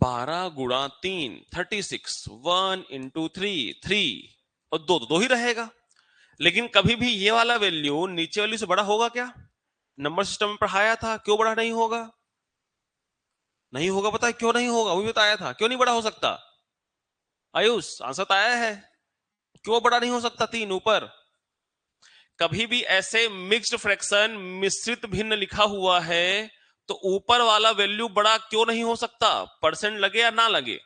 12 गुणा 3 36, 1 इंटू 3 3 और 2 तो 2 ही रहेगा। लेकिन कभी भी ये वाला वैल्यू नीचे वाली से बड़ा होगा क्या? नंबर सिस्टम में पढ़ाया था, क्यों बड़ा नहीं होगा? नहीं होगा, पता है क्यों नहीं होगा? वो भी बताया था, क्यों नहीं बड़ा हो सकता? आयुष आंसर तो आया है, क्यों बड़ा नहीं हो सकता 3 ऊपर? कभी भी ऐसे मिक्स्ड फ्रैक्शन मिश्रित भिन्न लिखा हुआ है तो ऊपर वाला वैल्यू बड़ा क्यों नहीं हो सकता? परसेंट लगे या ना लगे?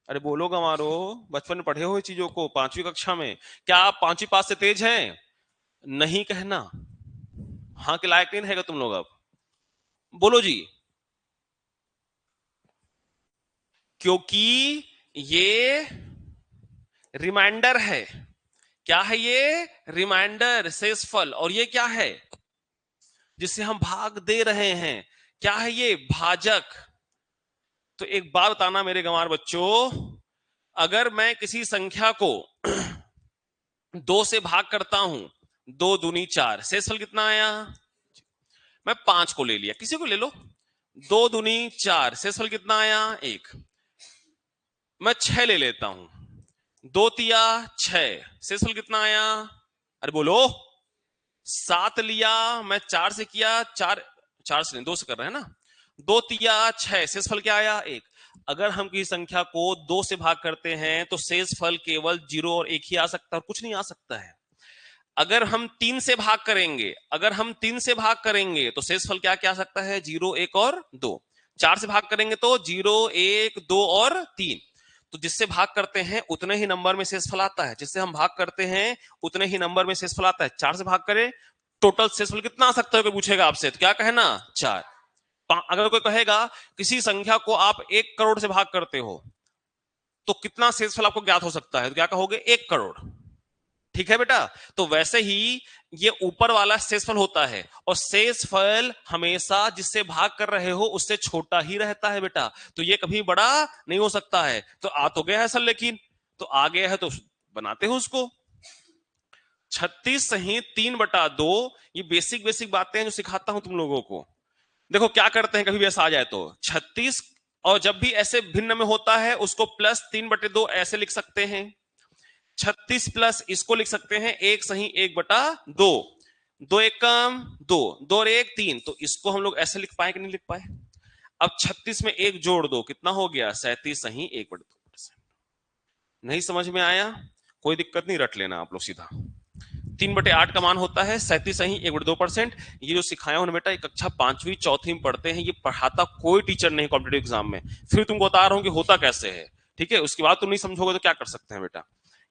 अरे बोलो गंवारो, बचपन में पढ़े हुए चीजों को 5वीं कक्षा में। क्या आप 5वीं पास से तेज हैं? नहीं कहना, हाँ के लायक नहीं रहेगा तुम लोग। अब बोलो जी। क्योंकि ये रिमाइंडर है। क्या है ये? रिमाइंडर, शेषफल। और ये क्या है जिससे हम भाग दे रहे हैं? क्या है ये? भाजक। तो एक बात बताना मेरे गंवार बच्चों, अगर मैं किसी संख्या को 2 से भाग करता हूं, 2 दूनी 4, शेषफल कितना आया? मैं 5 को ले लिया, किसी को ले लो। 2 दूनी 4, शेषफल कितना आया? 1। मैं 6 ले लेता हूं, 2 तिया 6, शेषफल कितना आया? अरे बोलो। 7 लिया, मैं 4 से किया, 4 4 से नहीं 2 से कर रहे हैं ना। 2 तिया 6, शेषफल क्या आया? 1। अगर हम किसी संख्या को 2 से भाग करते हैं तो शेषफल केवल 0 और 1 ही आ सकता है, और कुछ नहीं आ सकता है। अगर हम 3 से भाग करेंगे, अगर हम 3 से भाग करेंगे तो शेषफल क्या क्या आ सकता है? 0 1 और 2। 4 से भाग करेंगे तो 0 1 2 और 3। तो जिससे भाग करते हैं उतने ही नंबर में शेषफल आता है, जिससे हम भाग करते हैं उतने ही नंबर में शेषफल आता है। 4 से भाग करें, टोटल शेषफल कितना आ सकता है? कोई पूछेगा आपसे तो क्या कहना? 4। अगर कोई कहेगा किसी संख्या को आप 1 करोड़ से भाग करते हो तो कितना शेषफल आपको ज्ञात हो सकता है, तो क्या कहोगे? 1 करोड़। ठीक है बेटा। तो वैसे ही ये ऊपर वाला शेषफल होता है, और शेषफल हमेशा जिससे भाग कर रहे हो उससे छोटा ही रहता है बेटा। तो ये कभी बड़ा नहीं हो सकता है। तो आ तो गया है सर, लेकिन तो आ गया है तो बनाते हो उसको। 36 सही 3/2, ये बेसिक बेसिक बातें हैं जो सिखाता हूं तुम लोगों को। देखो क्या करते हैं, कभी भी ऐसा आ जाए तो 36, और जब भी ऐसे भिन्न में होता है उसको +3/2 ऐसे लिख सकते हैं। 36 प्लस इसको लिख सकते हैं 1 सही 1/2, 2 एकम 2, 2 और 1 3। तो इसको हम लोग ऐसे लिख पाए कि नहीं लिख पाए? अब 36 में 1 जोड़ दो, कितना हो गया? 37 सही 1/2%। नहीं समझ में आया? कोई दिक्कत नहीं, रट लेना आप लोग सीधा। 3/8 का मान होता है 37 सही 1/2%। ये जो सिखाया हूं बेटा, कक्षा 5वीं 4वीं में पढ़ते हैं, ये पढ़ाता कोई टीचर नहीं कॉम्पिटेटिव एग्जाम में। फिर तुमको बता रहा हूं कि होता कैसे है। ठीक है, उसके बाद तुम नहीं समझोगे तो क्या कर सकते हैं बेटा।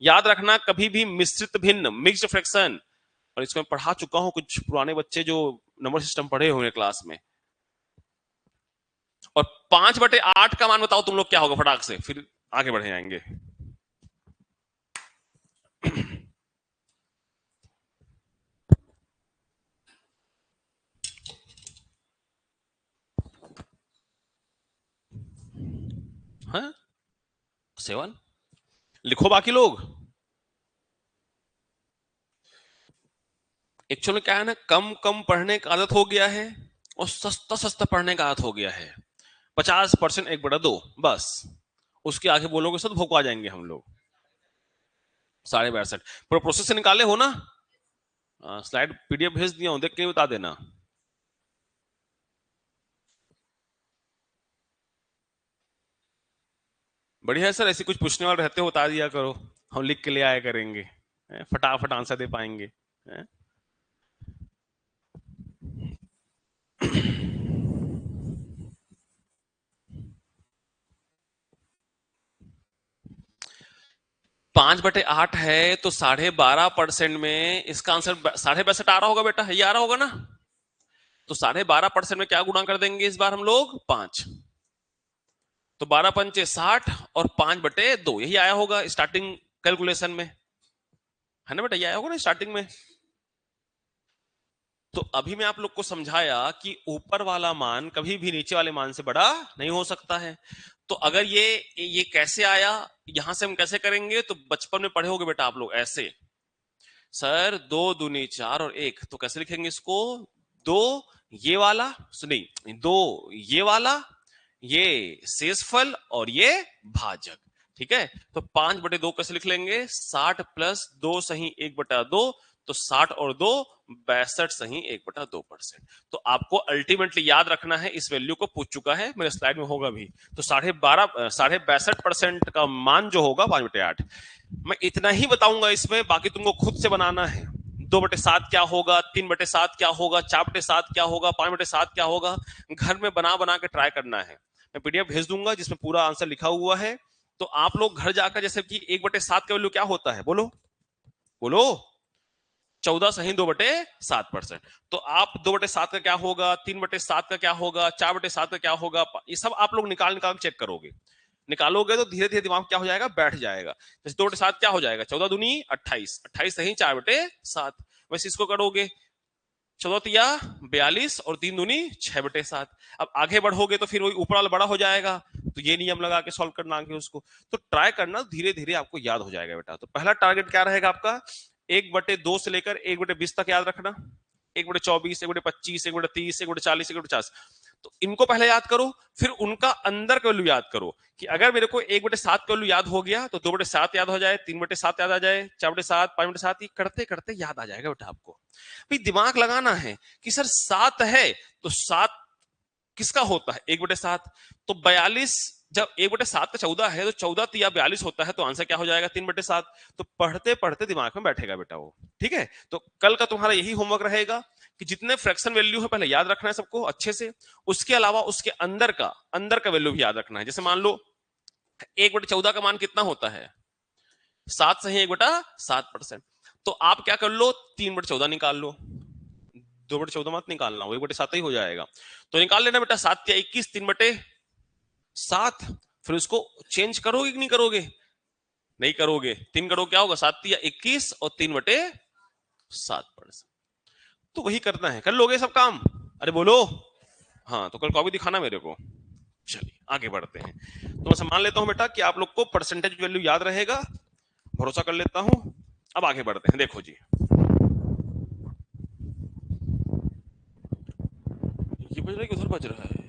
याद रखना, कभी भी मिश्रित भिन्न, मिक्स्ड फ्रैक्शन, और इसको मैं पढ़ा चुका हूं, कुछ पुराने बच्चे जो नंबर सिस्टम पढ़े हुए क्लास में। और 5/8 का मान बताओ तुम लोग क्या होगा फटाक से, फिर आगे बढ़े जाएंगे। हाँ 7 लिखो बाकी लोग। एक्चुअल में क्या है ना, कम कम पढ़ने की आदत हो गया है और सस्ता सस्ता पढ़ने का आदत हो गया है। 50% 1/2 बस, उसके आगे बोलोगे सब भोंकवा जाएंगे हम लोग। 62.5 पूरा प्रोसेस से निकाले हो ना? स्लाइड पीडीएफ भेज दिया हूं, देख के बता देना। बढ़िया है सर, ऐसे कुछ पूछने वाले रहते हो बता दिया करो, हम लिख के ले आया करेंगे, फटाफट आंसर दे पाएंगे। 5/8 है तो 12.5% में इसका आंसर 62.5 आ रहा होगा बेटा, ये आ रहा होगा ना? तो 12.5% में क्या गुणा कर देंगे इस बार हम लोग? 5। तो 12 पंचे 60 और 5/2 यही आया होगा स्टार्टिंग कैलकुलेशन में, है ना बेटा? ये आया होगा ना स्टार्टिंग में। तो अभी मैं आप लोग को समझाया कि ऊपर वाला मान कभी भी नीचे वाले मान से बड़ा नहीं हो सकता है। तो अगर ये कैसे आया, यहां से हम कैसे करेंगे? तो बचपन में पढ़े होगे बेटा आप लोग ऐसे, सर 2 दूनी 4 और 1, तो कैसे लिखेंगे इसको? 2 ये वाला, नहीं 2 ये वाला, ये शेषफल और ये भाजक, ठीक है? तो 5/2 कैसे लिख लेंगे? 60 प्लस 2 सही 1/2, तो 60 और 2 62 सही 1/2%। तो आपको अल्टीमेटली याद रखना है, इस वैल्यू को पूछ चुका है मेरे स्लाइड में होगा भी। तो 62% का मान जो होगा 5/8, मैं इतना ही बताऊंगा इसमें, बाकी तुमको खुद से बनाना है। 2/7 क्या होगा, 3/7 क्या होगा, 4/7 क्या होगा, 5/7 क्या होगा, घर में बना बना के ट्राई करना है। मैं पीडीएफ भेज दूंगा जिसमें पूरा आंसर लिखा हुआ है। तो आप लोग घर जाकर, जैसे कि 1/7 का वैल्यू क्या होता है, बोलो बोलो? 14 सही 2/7%। तो आप 2/7 का क्या होगा, 3/7 का क्या होगा, 4/7 का क्या होगा, ये सब आप लोग निकाल निकाल चेक करोगे। निकालोगे तो धीरे धीरे दिमाग क्या हो जाएगा, बैठ जाएगा। जैसे 2/7 क्या हो जाएगा, 14 दूनी 28, 28 सही 4/7। वैसे इसको करोगे 14 तिया 42 और 3 दूनी 6/7। अब आगे बढ़ोगे तो फिर वही ऊपर वाला बड़ा हो जाएगा, तो ये नियम लगा के सॉल्व करना आगे उसको। तो ट्राई करना, धीरे धीरे आपको याद हो जाएगा बेटा। तो पहला टारगेट क्या रहेगा आपका, 1/2 से लेकर 1/20 तक याद रखना। 1/24, 1/25, 1/30, 1/40, 1/50। तो इनको पहले याद करो, फिर उनका अंदर का वैल्यू याद करो कि अगर मेरे को 1/7 का वैल्यू याद हो गया तो 2/7 याद हो जाए, 3/7 याद आ जाए, 4/7, 5/7, ये करते करते याद आ जाएगा बेटा आपको। भाई दिमाग लगाना है कि सर 7 है तो 7 किसका होता है, 1/7। तो 42, जब 1/7 का 14 है तो 14 तिया 42 होता है, तो आंसर क्या हो जाएगा, 3/7। तो पढ़ते पढ़ते दिमाग में बैठेगा बेटा वो, ठीक है? तो कल का तुम्हारा यही होमवर्क रहेगा कि जितने फ्रैक्शन वैल्यू है पहले याद रखना है सबको अच्छे से। उसके अलावा उसके अंदर का वैल्यू भी याद रखना है। जैसे मान लो 1/14 का मान कितना होता है, 7 सही 1/7%। तो आप क्या कर लो, 3/14 निकाल लो। 2/14 मत निकालना, वो 1/7 ही हो जाएगा। तो निकाल लेना बेटा, 7 या 21, 3/7। फिर उसको चेंज करोगे कि नहीं करोगे? नहीं करोगे। 3 करोगे क्या होगा, 7 या 21 और 3/7%। तो वही करना है, कर लोगे सब काम? अरे बोलो। हाँ, तो कल कॉपी दिखाना मेरे को। चलिए आगे बढ़ते हैं। तो मैं मान लेता हूं बेटा कि आप लोग को परसेंटेज वैल्यू याद रहेगा, भरोसा कर लेता हूं। अब आगे बढ़ते हैं, देखो जी, ये बज रहा है कि उधर बज रहा है?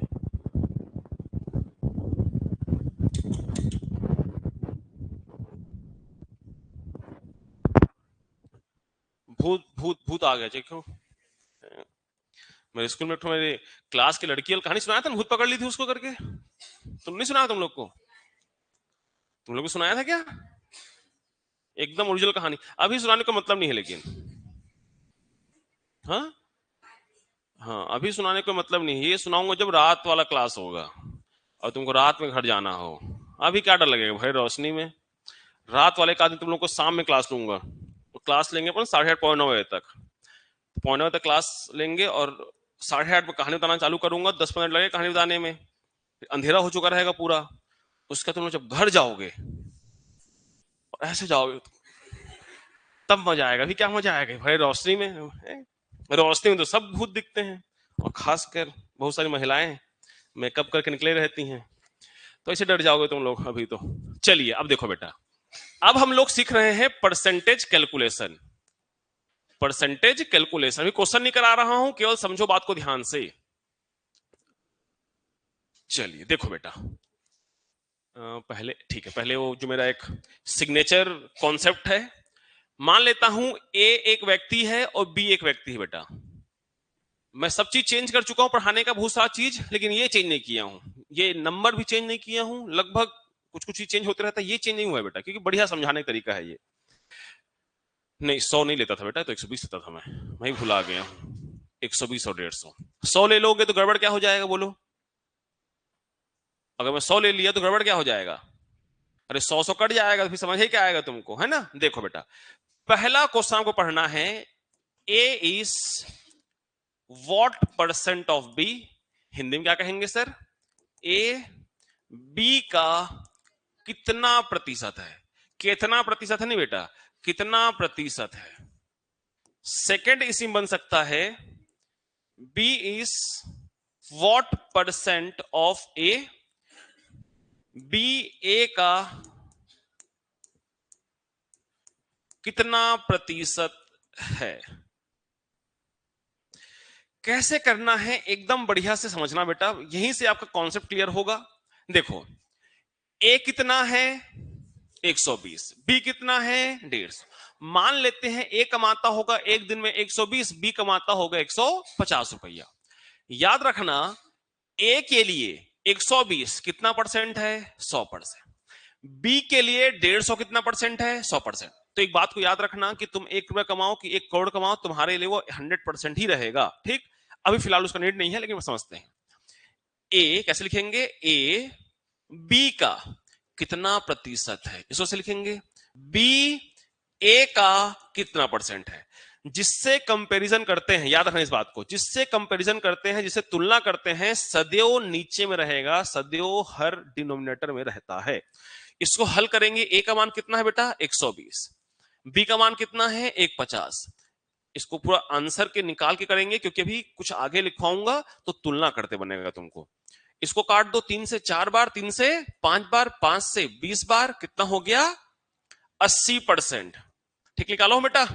भूत भूत भूत आ गया, देखो मेरे स्कूल में मेरे क्लास की लड़की वाली कहानी सुनाया था, भूत पकड़ ली थी उसको करके। तुम नहीं सुनाया? तुम लोग को, तुम लोग को सुनाया था क्या? एकदम ओरिजिनल कहानी। अभी सुनाने का मतलब नहीं है लेकिन, हाँ हाँ, अभी सुनाने का मतलब नहीं है। ये सुनाऊंगा जब रात वाला क्लास होगा और तुमको रात में घर जाना हो। अभी क्या डर लगेगा भाई रोशनी में? रात वाले का दिन तुम लोग को शाम में क्लास लूंगा। तो क्लास लेंगे अपन 8:30 पौने 9 बजे तक, पौने 9 तक क्लास लेंगे और 8:30 में कहानी बताना चालू करूंगा। 10 मिनट लगे कहानी बताने में, अंधेरा हो चुका रहेगा पूरा। उसका तुम लोग जब घर जाओगे और ऐसे जाओगे तब मजा आएगा। अभी क्या मजा आएगा भाई रोशनी में? रोशनी में तो सब भूत दिखते हैं, और खासकर बहुत सारी महिलाएं मेकअप करके निकले रहती हैं, तो ऐसे डर जाओगे तुम लोग अभी तो। चलिए अब देखो बेटा, अब हम लोग सीख रहे हैं परसेंटेज कैलकुलेशन। परसेंटेज कैलकुलेशन, अभी क्वेश्चन नहीं करा रहा हूं, केवल समझो बात को ध्यान से। चलिए देखो बेटा, पहले ठीक है, पहले वो जो मेरा एक सिग्नेचर कॉन्सेप्ट है, मान लेता हूं ए एक व्यक्ति है और बी एक व्यक्ति है बेटा। मैं सब चीज चेंज कर चुका हूं, पढ़ाने का बहुत सारा चीज, लेकिन ये चेंज नहीं किया हूं, ये नंबर भी चेंज नहीं किया हूं। लगभग कुछ कुछ चीज चेंज होते रहता है, ये चेंज नहीं हुआ है बेटा, क्योंकि बढ़िया समझाने का तरीका है ये। नहीं 100 नहीं लेता था बेटा, तो 120 लेता था मैं भुला गया हूं। 120 और 150, 100 ले लोगे तो गड़बड़ क्या हो जाएगा बोलो? अगर मैं 100 ले लिया तो गड़बड़ क्या हो जाएगा? अरे 100 कट जाएगा, तो फिर समझ ही क्या आएगा तुमको, है ना? देखो बेटा, पहला क्वेश्चन को पढ़ना है, A is what percent of B. Hindi में क्या कहेंगे सर? ए बी का कितना प्रतिशत है, कितना प्रतिशत है नहीं बेटा, कितना प्रतिशत है। सेकंड इसमें बन सकता है B is what percent of A, B A का कितना प्रतिशत है। कैसे करना है एकदम बढ़िया से समझना बेटा, यहीं से आपका कॉन्सेप्ट क्लियर होगा। देखो ए कितना है 120, बी कितना है 150। मान लेते हैं ए कमाता होगा एक दिन में 120, बी कमाता होगा 150 रुपया। याद रखना ए के लिए 120 कितना परसेंट है 100%, बी के लिए 150 कितना परसेंट है 100%। तो एक बात को याद रखना कि तुम 1 रुपया कमाओ कि 1 करोड़ कमाओ, तुम्हारे लिए वो 100% ही रहेगा। ठीक, अभी फिलहाल उसका नीड नहीं है, लेकिन समझते हैं। ए कैसे लिखेंगे, ए बी का कितना प्रतिशत है, इसको से लिखेंगे बी ए का कितना परसेंट है। जिससे कंपैरिजन करते हैं, याद रखना इस बात को, जिससे कंपैरिजन करते हैं, जिससे तुलना करते हैं, सदैव नीचे में रहेगा, सदैव हर डिनोमिनेटर में रहता है। इसको हल करेंगे, ए का मान कितना है बेटा 120, बी का मान कितना है 150। इसको पूरा आंसर के निकाल के करेंगे, क्योंकि अभी कुछ आगे लिखवाऊंगा तो तुलना करते बनेगा तुमको। इसको काट दो 3 से 4 बार, 3 से 5 बार, 5 से 20 बार, कितना हो गया 80%। ठीक निकालो बेटा।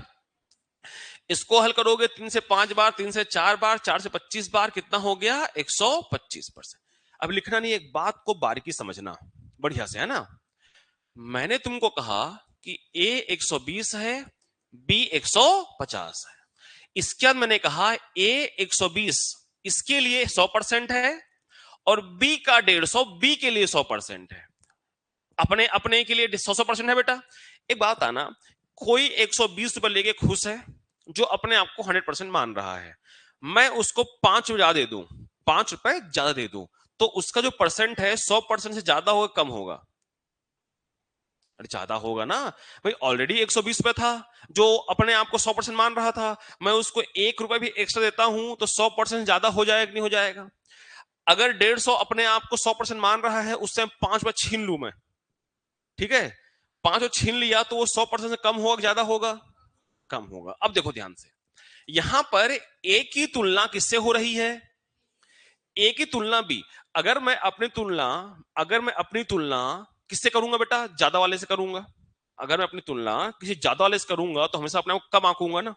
इसको हल करोगे 3 से 5 बार, 3 से 4 बार, 4 से 25 बार, कितना हो गया 125%। अब लिखना नहीं, एक बात को बारीकी समझना बढ़िया से, है ना। मैंने तुमको कहा कि ए 120 है, बी 150 है। इसके बाद मैंने कहा ए 120 इसके लिए 100% है, और बी का 150 बी के लिए 100% है। अपने अपने के लिए 100% है बेटा। एक बात आना, कोई 120 रुपए लेके खुश है, जो अपने आप को 100% मान रहा है, मैं उसको 5 रुपए ज्यादा दे दूं, 5 रुपए ज्यादा दे दूं, तो उसका जो परसेंट है 100% से ज्यादा होगा कम होगा? अरे ज्यादा होगा ना भाई, ऑलरेडी 120 रुपए था, जो अपने आप को 100% मान रहा था, मैं उसको 1 रुपए भी एक्स्ट्रा देता हूं तो 100% ज्यादा हो जाएगा कि नहीं हो जाएगा? अगर 150 अपने आप को 100% मान रहा है, उससे 5 रुपए छीन लू मैं, ठीक है, 5 रुपए छीन लिया, तो वो 100% से कम होगा ज्यादा होगा? कम होगा। अब देखो ध्यान से, यहां पर ए की तुलना किससे हो रही है? ए की तुलना बी। अगर मैं अपनी तुलना किससे करूंगा बेटा? ज्यादा वाले से करूंगा। अगर मैं अपनी तुलना किसी ज्यादा वाले से करूंगा तो हमेशा अपने आप को कम आंकूंगा ना,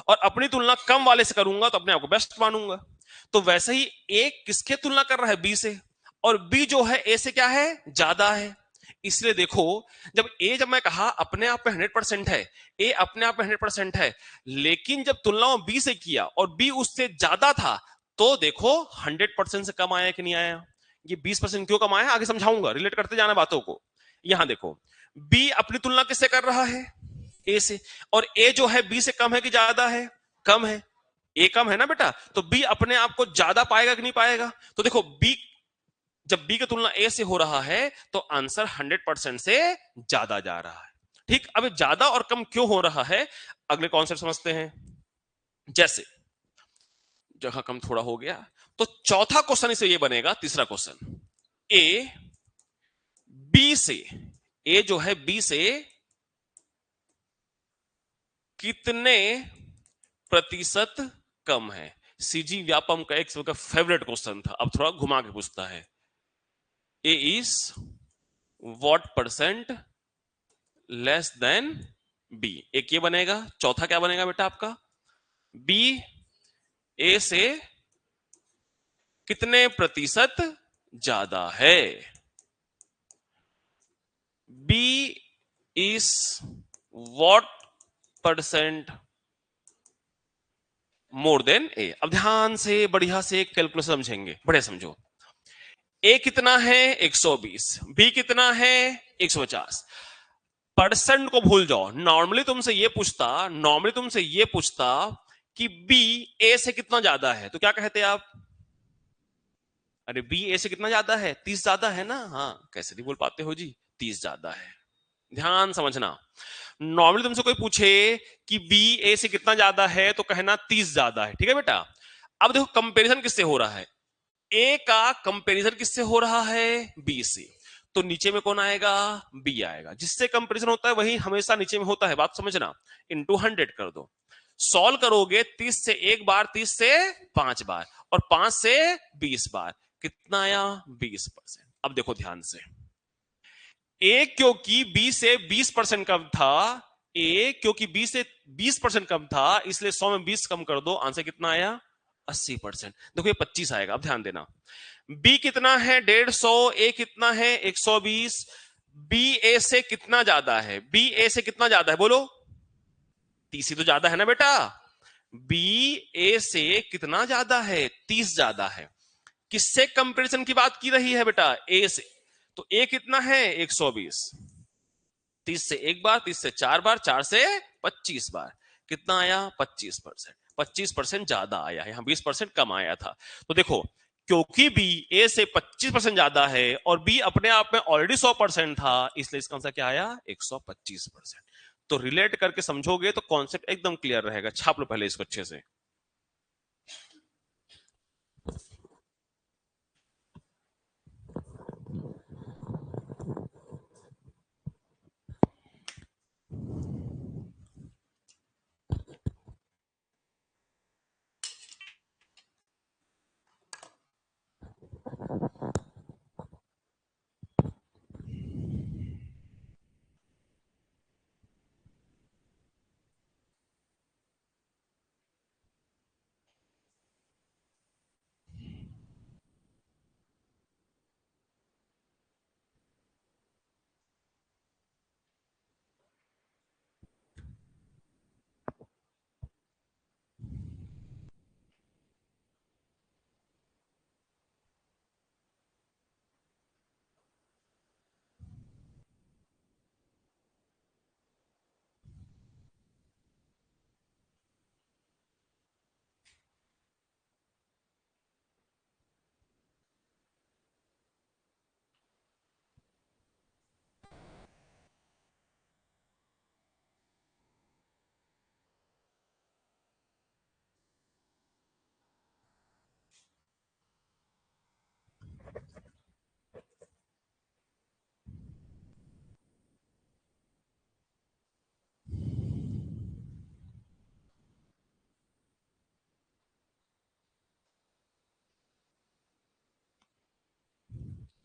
और अपनी तुलना कम वाले से करूंगा तो अपने आप को बेस्ट मानूंगा। तो वैसे ही ए किसके तुलना कर रहा है? बी से, और बी जो है ए से क्या है? ज्यादा है। इसलिए देखो, जब मैं कहा अपने आप में 100% है, ए अपने आप में 100% है, लेकिन जब तुलना बी से किया और बी उससे ज्यादा था, तो देखो 100% से कम आया कि नहीं आया? ये 20% क्यों कम आया आगे समझाऊंगा, रिलेट करते जाना बातों को। यहां देखो, बी अपनी तुलना किससे कर रहा है? ए से, और ए जो है बी से कम है कि ज्यादा है? कम है। ए कम है ना बेटा, तो बी अपने आप को ज्यादा पाएगा कि नहीं पाएगा? तो देखो बी, जब बी की तुलना ए से हो रहा है तो आंसर 100% से ज्यादा जा रहा है। ठीक, अब ज्यादा और कम क्यों हो रहा है, अगले कॉन्सेप्ट समझते हैं। जैसे जगह कम थोड़ा हो गया, तो चौथा क्वेश्चन इसे ये बनेगा, तीसरा क्वेश्चन, ए बी से, ए जो है बी से कितने प्रतिशत कम है? सीजी व्यापम का एक फेवरेट क्वेश्चन था, अब थोड़ा घुमा के पूछता है, A is what percent less than B. एक ये बनेगा, चौथा क्या बनेगा बेटा आपका? बी ए से कितने प्रतिशत ज्यादा है? B is what percent more than A. अब ध्यान से बढ़िया से कैलकुलेशन समझेंगे, बढ़िया समझो। ए कितना है 120, बी कितना है 150। परसेंट को भूल जाओ, नॉर्मली तुमसे ये पूछता कि बी ए से कितना ज्यादा है, तो क्या कहते आप? अरे बी ए से कितना ज्यादा है? 30 ज्यादा है ना। हाँ, कैसे नहीं बोल पाते हो जी, 30 ज्यादा है। ध्यान समझना, नॉर्मली तुमसे कोई पूछे कि बी ए से कितना ज्यादा है तो कहना 30 ज्यादा है, ठीक है बेटा। अब देखो कंपैरिजन किससे हो रहा है? ए का कंपैरिजन किससे हो रहा है? बी से। तो नीचे में कौन आएगा? बी आएगा। जिससे कंपैरिजन होता है वही हमेशा नीचे में होता है, बात समझना। इनटू 100 कर दो। सॉल्व करोगे 30 से एक बार, 30 से 5 बार, और 5 से 20 बार, कितना आया? 20%। अब देखो ध्यान से, ए क्योंकि बी से 20% कम था, ए क्योंकि बी से 20% कम था, इसलिए 100 में 20 कम कर दो, आंसर कितना आया? 80%। देखो ये 25 आएगा। अब ध्यान देना, बी कितना है? 150। ए कितना है? 120। बी ए से कितना ज्यादा है? बी ए से कितना ज्यादा है बोलो? 30 ही तो ज्यादा है ना बेटा। बी ए से कितना ज्यादा है? 30 ज्यादा है। किससे कंपैरिजन की बात की रही है बेटा? ए से। तो ए कितना है? 120। 30 से एक बार, 30 से चार बार, 4 से 25 बार, कितना आया? 25%। 25% ज्यादा आया है, यहां 20% कम आया था। तो देखो, क्योंकि बी ए से 25% ज्यादा है और बी अपने आप में ऑलरेडी 100% था, इसलिए इसका आंसर क्या आया? 125%। तो रिलेट करके समझोगे तो कॉन्सेप्ट एकदम क्लियर रहेगा। छाप लो पहले इसको अच्छे से।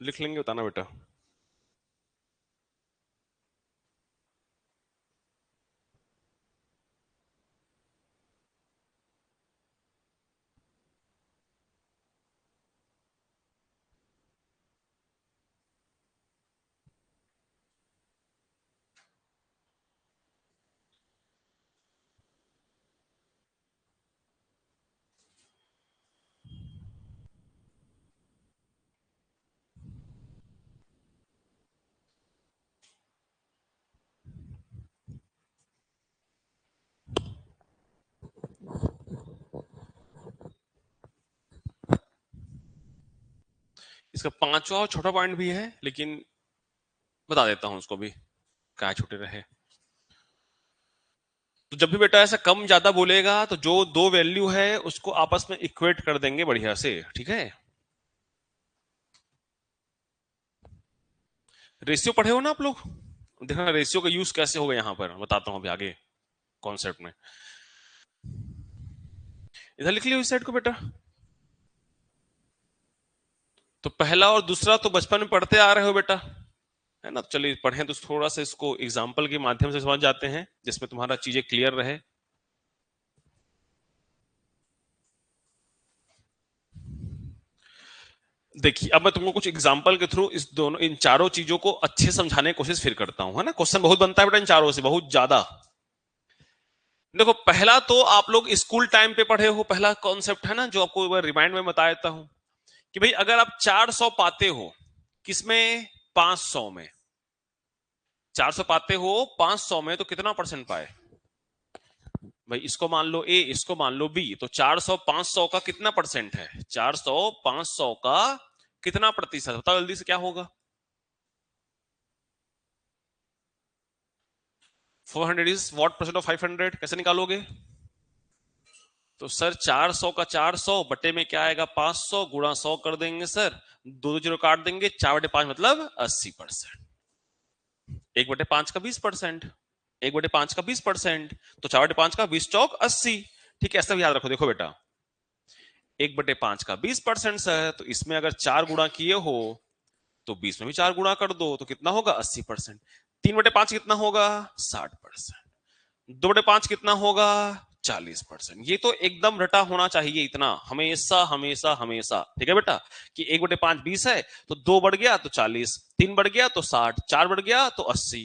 लिख लेंगे, बताना बेटा। इसका पांचवा और छोटा पॉइंट भी है, लेकिन बता देता हूं उसको भी, क्या छोटे रहे। तो जब भी बेटा ऐसा कम ज्यादा बोलेगा तो जो दो वैल्यू है उसको आपस में इक्वेट कर देंगे बढ़िया से, ठीक है। रेशियो पढ़े हो ना आप लोग? देखना रेशियो का यूज कैसे होगा, यहां पर बताता हूं अभी आगे कॉन्सेप्ट में। इधर लिख लियो इस साइड को बेटा। तो पहला और दूसरा तो बचपन में पढ़ते आ रहे हो बेटा, है ना। तो चलिए पढ़ें तो थोड़ा सा इसको एग्जाम्पल के माध्यम से समझ जाते हैं, जिसमें तुम्हारा चीजें क्लियर रहे। देखिए अब मैं तुमको कुछ एग्जाम्पल के थ्रू इस दोनों इन चारों चीजों को अच्छे से समझाने की कोशिश फिर करता हूं, है ना। क्वेश्चन बहुत बनता है बेटा इन चारों से, बहुत ज्यादा। देखो पहला तो आप लोग स्कूल टाइम पे पढ़े हो, पहला कॉन्सेप्ट है ना, जो आपको एक बार रिमाइंड में बता देता हूं कि भाई अगर आप 400 पाते हो, किसमें? 500 में। 400 पाते हो 500 में, तो कितना परसेंट पाए भाई? इसको मान लो ए, इसको मान लो बी, तो 400 500 का कितना परसेंट है? 400 500 का कितना प्रतिशत? बताओ जल्दी से क्या होगा? 400 इज व्हाट परसेंट ऑफ 500? कैसे निकालोगे? तो सर 400 का 400 बटे में क्या आएगा 500 गुणा 100 कर देंगे सर, दो जीरो काट देंगे, 4/5 मतलब 80%। 1/5 का 20%, 1/5 का 20%, तो 4/5 का 20 चौक 80। ठीक है, ऐसा भी याद रखो। देखो बेटा 1/5 का 20% सर, तो इसमें अगर 4 गुणा किए हो तो 20 में भी 4 गुणा कर दो तो कितना होगा 80%। 3/5 कितना होगा 60%। 2/5 कितना होगा 40%। ये तो एकदम रटा होना चाहिए इतना, हमेशा हमेशा हमेशा। ठीक है बेटा कि 1/5 20 है, तो 2 बढ़ गया तो 40, 3 बढ़ गया तो 60, 4 बढ़ गया तो 80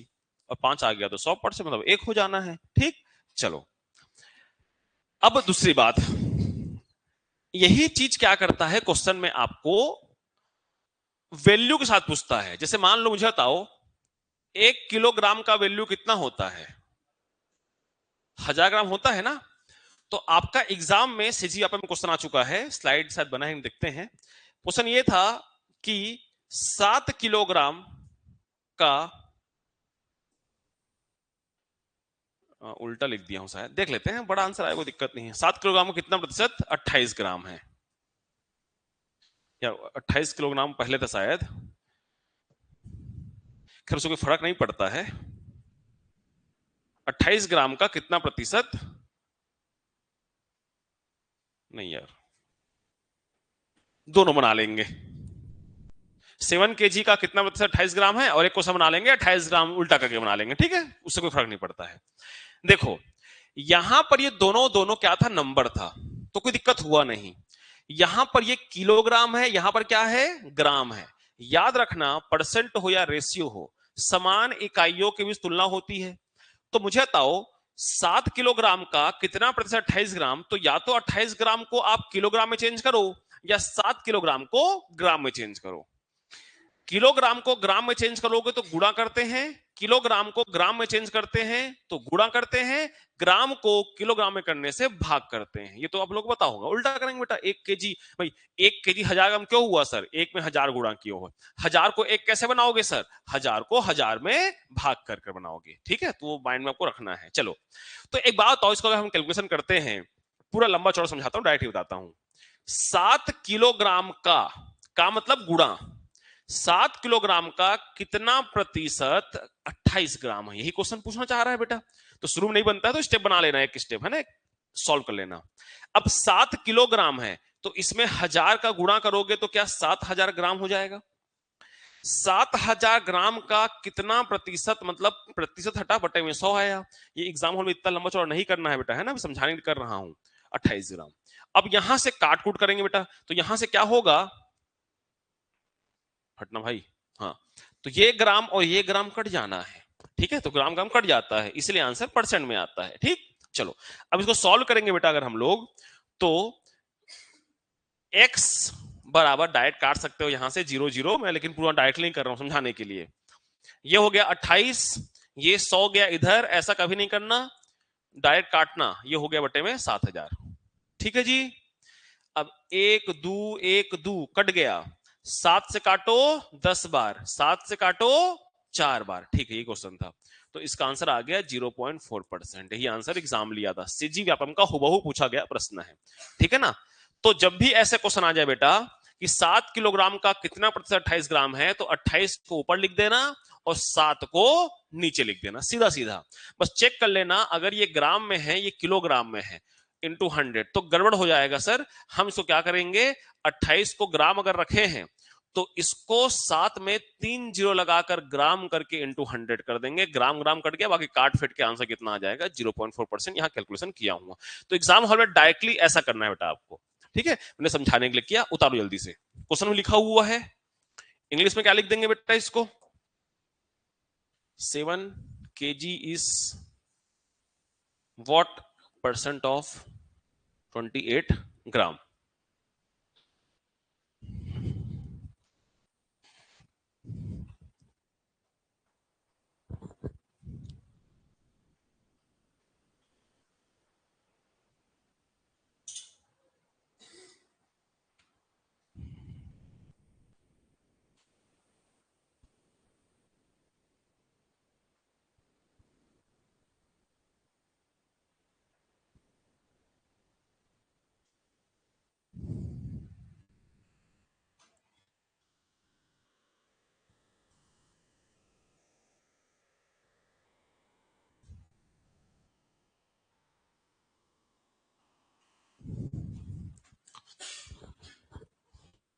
और 5 आ गया तो 100%, मतलब 1 हो जाना है। ठीक, चलो अब दूसरी बात, यही चीज क्या करता है क्वेश्चन में आपको वैल्यू के साथ पूछता है। जैसे मान लो मुझे बताओ 1 किलोग्राम का वैल्यू कितना होता है, 1000 ग्राम होता है ना। तो आपका एग्जाम में सीजी आप में क्वेश्चन आ चुका है, स्लाइड शायद बना है, देखते हैं। क्वेश्चन ये था कि 7 किलोग्राम का उल्टा लिख दिया हूं शायद, देख लेते हैं, बड़ा आंसर आएगा, कोई दिक्कत नहीं है। 7 किलोग्राम का कितना प्रतिशत 28 ग्राम है, या 28 किलोग्राम पहले था शायद, खैर उसको कोई फर्क नहीं पड़ता है। 28 ग्राम का कितना प्रतिशत, नहीं यार दोनों बना लेंगे। 7 kg का कितना प्रतिशत 28 ग्राम है, और एक क्वेश्चन बना लेंगे 28 ग्राम उल्टा करके बना लेंगे। ठीक है, उससे कोई फर्क नहीं पड़ता है। देखो यहां पर ये दोनों दोनों क्या था, नंबर था, तो कोई दिक्कत हुआ नहीं। यहां पर ये किलोग्राम है, यहां पर क्या है ग्राम है। याद रखना परसेंट हो या रेशियो हो, समान इकाइयों के बीच तुलना होती है। तो मुझे बताओ 7 किलोग्राम का कितना प्रतिशत 28 ग्राम, तो या तो 28 ग्राम को आप किलोग्राम में चेंज करो या 7 किलोग्राम को ग्राम में चेंज करो। किलोग्राम को ग्राम में चेंज करोगे तो गुणा करते हैं, किलोग्राम को ग्राम में चेंज करते हैं तो गुणा करते हैं, ग्राम को किलोग्राम में करने से भाग करते हैं। ये तो आप लोग पता होगा, उल्टा करेंगे बेटा। 1 kg भाई, 1 kg 1000 ग्राम क्यों हुआ सर, एक में 1000 गुणा क्यों हो। 1000 को एक कैसे बनाओगे सर, 1000 को 1000 में भाग कर बनाओगे। ठीक है, तो वो माइंड में आपको रखना है। चलो तो एक बात और, इसको अगर हम कैलकुलेशन करते हैं, पूरा लंबा चौड़ा समझाता हूं, डायरेक्ट ही बताता हूं। 7 किलोग्राम का मतलब गुणा 7 किलोग्राम का कितना प्रतिशत 28 ग्राम है, यही क्वेश्चन पूछना चाह रहा है बेटा। तो शुरू में नहीं बनता है तो स्टेप बना लेना, एक स्टेप है ना, सॉल्व कर लेना। अब 7 किलोग्राम है तो इसमें 1000 का गुणा करोगे तो क्या 7000 ग्राम हो जाएगा। 7000 ग्राम का कितना प्रतिशत, मतलब प्रतिशत हटा बटे में 100 आया। ये एग्जाम हॉल में इतना लंबा चौड़ा नहीं करना है बेटा, है ना, समझाने कर रहा हूं। 28 ग्राम। अब यहां से काट कूट करेंगे बेटा, तो यहां से क्या होगा, हटना भाई, हाँ, तो ये ग्राम और ये ग्राम कट जाना है। ठीक है, तो ग्राम ग्राम कट जाता है, इसलिए आंसर परसेंट में आता है। ठीक, चलो अब इसको सॉल्व करेंगे बेटा अगर हम लोग, तो x बराबर डायरेक्ट काट सकते हो यहां से 0 0, मैं लेकिन पूरा डायरेक्ट नहीं कर रहा हूं समझाने के लिए। ये हो गया 28, ये 100 गया इधर, ऐसा कभी नहीं करना, डायरेक्ट काटना, ये हो गया बटे में 7000। ठीक है जी। अब एक दू कट गया, 7 से काटो 10 बार, 7 से काटो 4 बार। ठीक है, ये क्वेश्चन था, तो इसका आंसर आ गया 0.4%। यही आंसर एग्जाम लिया था, सीजी व्यापम का हुबहू पूछा गया प्रश्न है। ठीक है ना। तो जब भी ऐसे क्वेश्चन आ जाए बेटा कि 7 किलोग्राम का कितना प्रतिशत 28 ग्राम है, तो 28 को ऊपर लिख देना और 7 को नीचे लिख देना, सीधा सीधा। बस चेक कर लेना अगर ये ग्राम में है ये किलोग्राम में है, इंटू 100 तो गड़बड़ हो जाएगा सर। हम इसको क्या करेंगे, 28 को ग्राम अगर रखे हैं तो इसको 7 में 3 जीरो लगाकर ग्राम करके इंटू 100 कर देंगे, ग्राम ग्राम कट गया, बाकी काट फिट के आंसर कितना आ जाएगा 0.4%। यहां कैलकुलेशन किया हुआ। तो एग्जाम हॉल में डायरेक्टली ऐसा करना है बेटा आपको। ठीक है, मैंने समझाने के लिए किया, उतारो जल्दी से। क्वेश्चन में लिखा हुआ है, इंग्लिश में क्या लिख देंगे बेटा इसको, 7 kg is what percent of 28 gram.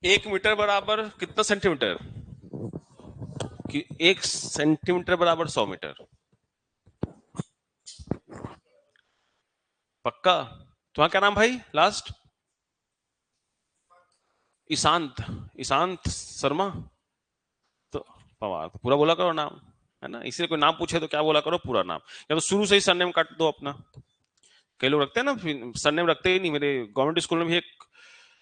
1 metre बराबर कितना सेंटीमीटर? कि 1 सेंटीमीटर बराबर 100 मीटर। पक्का? तुम्हारा क्या नाम भाई लास्ट? ईशांत। ईशांत शर्मा। तो पवार तो पूरा बोला करो नाम, है ना? इसलिए कोई नाम पूछे तो क्या बोला करो? पूरा नाम, या तो शुरू से ही सरनेम काट दो अपना। कई लोग रखते हैं ना सरनेम, रखते ही नहीं। मेरे गवर्नमेंट स्कूल में भी एक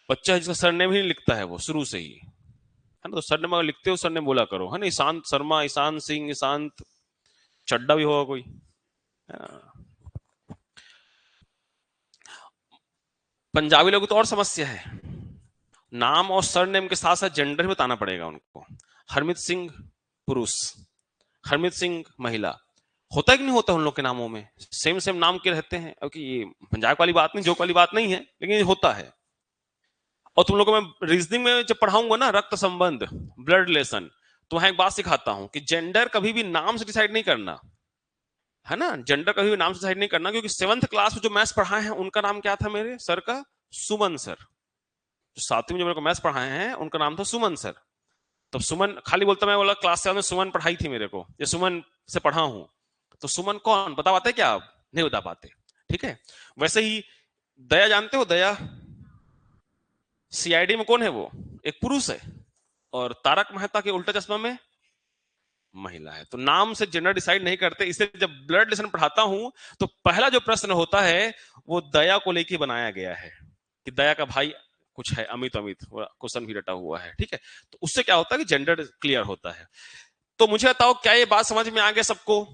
बच्चा है जिसका सरनेम ही नहीं लिखता है वो शुरू से ही, है ना? तो सरनेम अगर लिखते हो सरनेम बोला करो, है ना? ईशांत शर्मा, ईशांत सिंह, ईशांत चड्डा भी होगा कोई, है ना? पंजाबी लोगों तो और समस्या है, नाम और सरनेम के साथ साथ जेंडर भी बताना पड़ेगा उनको। हरमीत सिंह पुरुष, हरमीत सिंह महिला। होता है कि नहीं होता उन लोग के नामों में सेम सेम नाम के रहते हैं? क्योंकि ये पंजाब वाली बात नहीं, जोक वाली बात नहीं है, लेकिन ये होता है। और तुम लोगों को मैं रीजनिंग में जब पढ़ाऊंगा ना रक्त संबंध, ब्लड रिलेशन, तो वहां एक बात सिखाता हूं कि जेंडर कभी भी नाम से डिसाइड नहीं करना, है ना? जेंडर कभी भी नाम से डिसाइड नहीं करना, क्योंकि 7th क्लास में जो मैथ्स पढ़ाए हैं उनका नाम क्या था मेरे सर का? सुमन सर। जो 7वीं में जो मेरे को मैथ्स पढ़ाए हैं उनका नाम था सुमन सर। तब सुमन खाली बोलता, मैं बोला क्लास 7 में सुमन पढ़ाई थी मेरे को, ये सुमन से पढ़ा हूं। तो सुमन कौन बता पाते क्या आप? नहीं बता पाते, ठीक है? वैसे ही दया जानते हो? दया सीआईडी में कौन है वो? एक पुरुष है। और तारक मेहता के उल्टा चश्मा में महिला है। तो नाम से जेंडर डिसाइड नहीं करते। इसलिए जब ब्लड लेसन पढ़ाता हूं तो पहला जो प्रश्न होता है वो दया को लेके बनाया गया है कि दया का भाई कुछ है, अमित, अमित क्वेश्चन भी रटा हुआ है, ठीक है? तो उससे क्या होता है कि जेंडर क्लियर होता है। तो मुझे बताओ क्या ये बात समझ में आ गया सबको?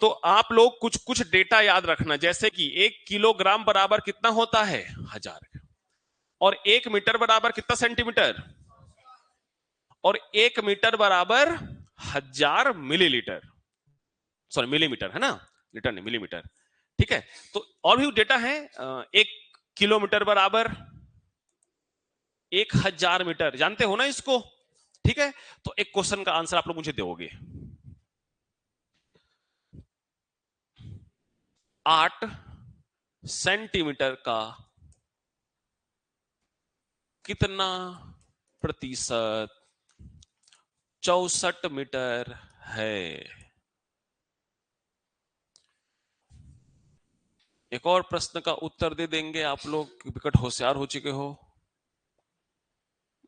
तो आप लोग कुछ कुछ डेटा याद रखना, जैसे कि 1 किलोग्राम बराबर कितना होता है? 1000। और 1 मीटर बराबर कितना सेंटीमीटर? और 1 मीटर बराबर 1000 मिलीलीटर, सॉरी मिलीमीटर, है ना? लीटर नहीं, मिलीमीटर, ठीक है? तो और भी डेटा है। 1 किलोमीटर बराबर 1000 मीटर, जानते हो ना इसको? ठीक है? तो एक क्वेश्चन का आंसर आप लोग मुझे दोगे। 8 सेंटीमीटर का कितना प्रतिशत 64 मीटर है? एक और प्रश्न का उत्तर दे देंगे आप लोग, विकट होशियार हो चुके हो।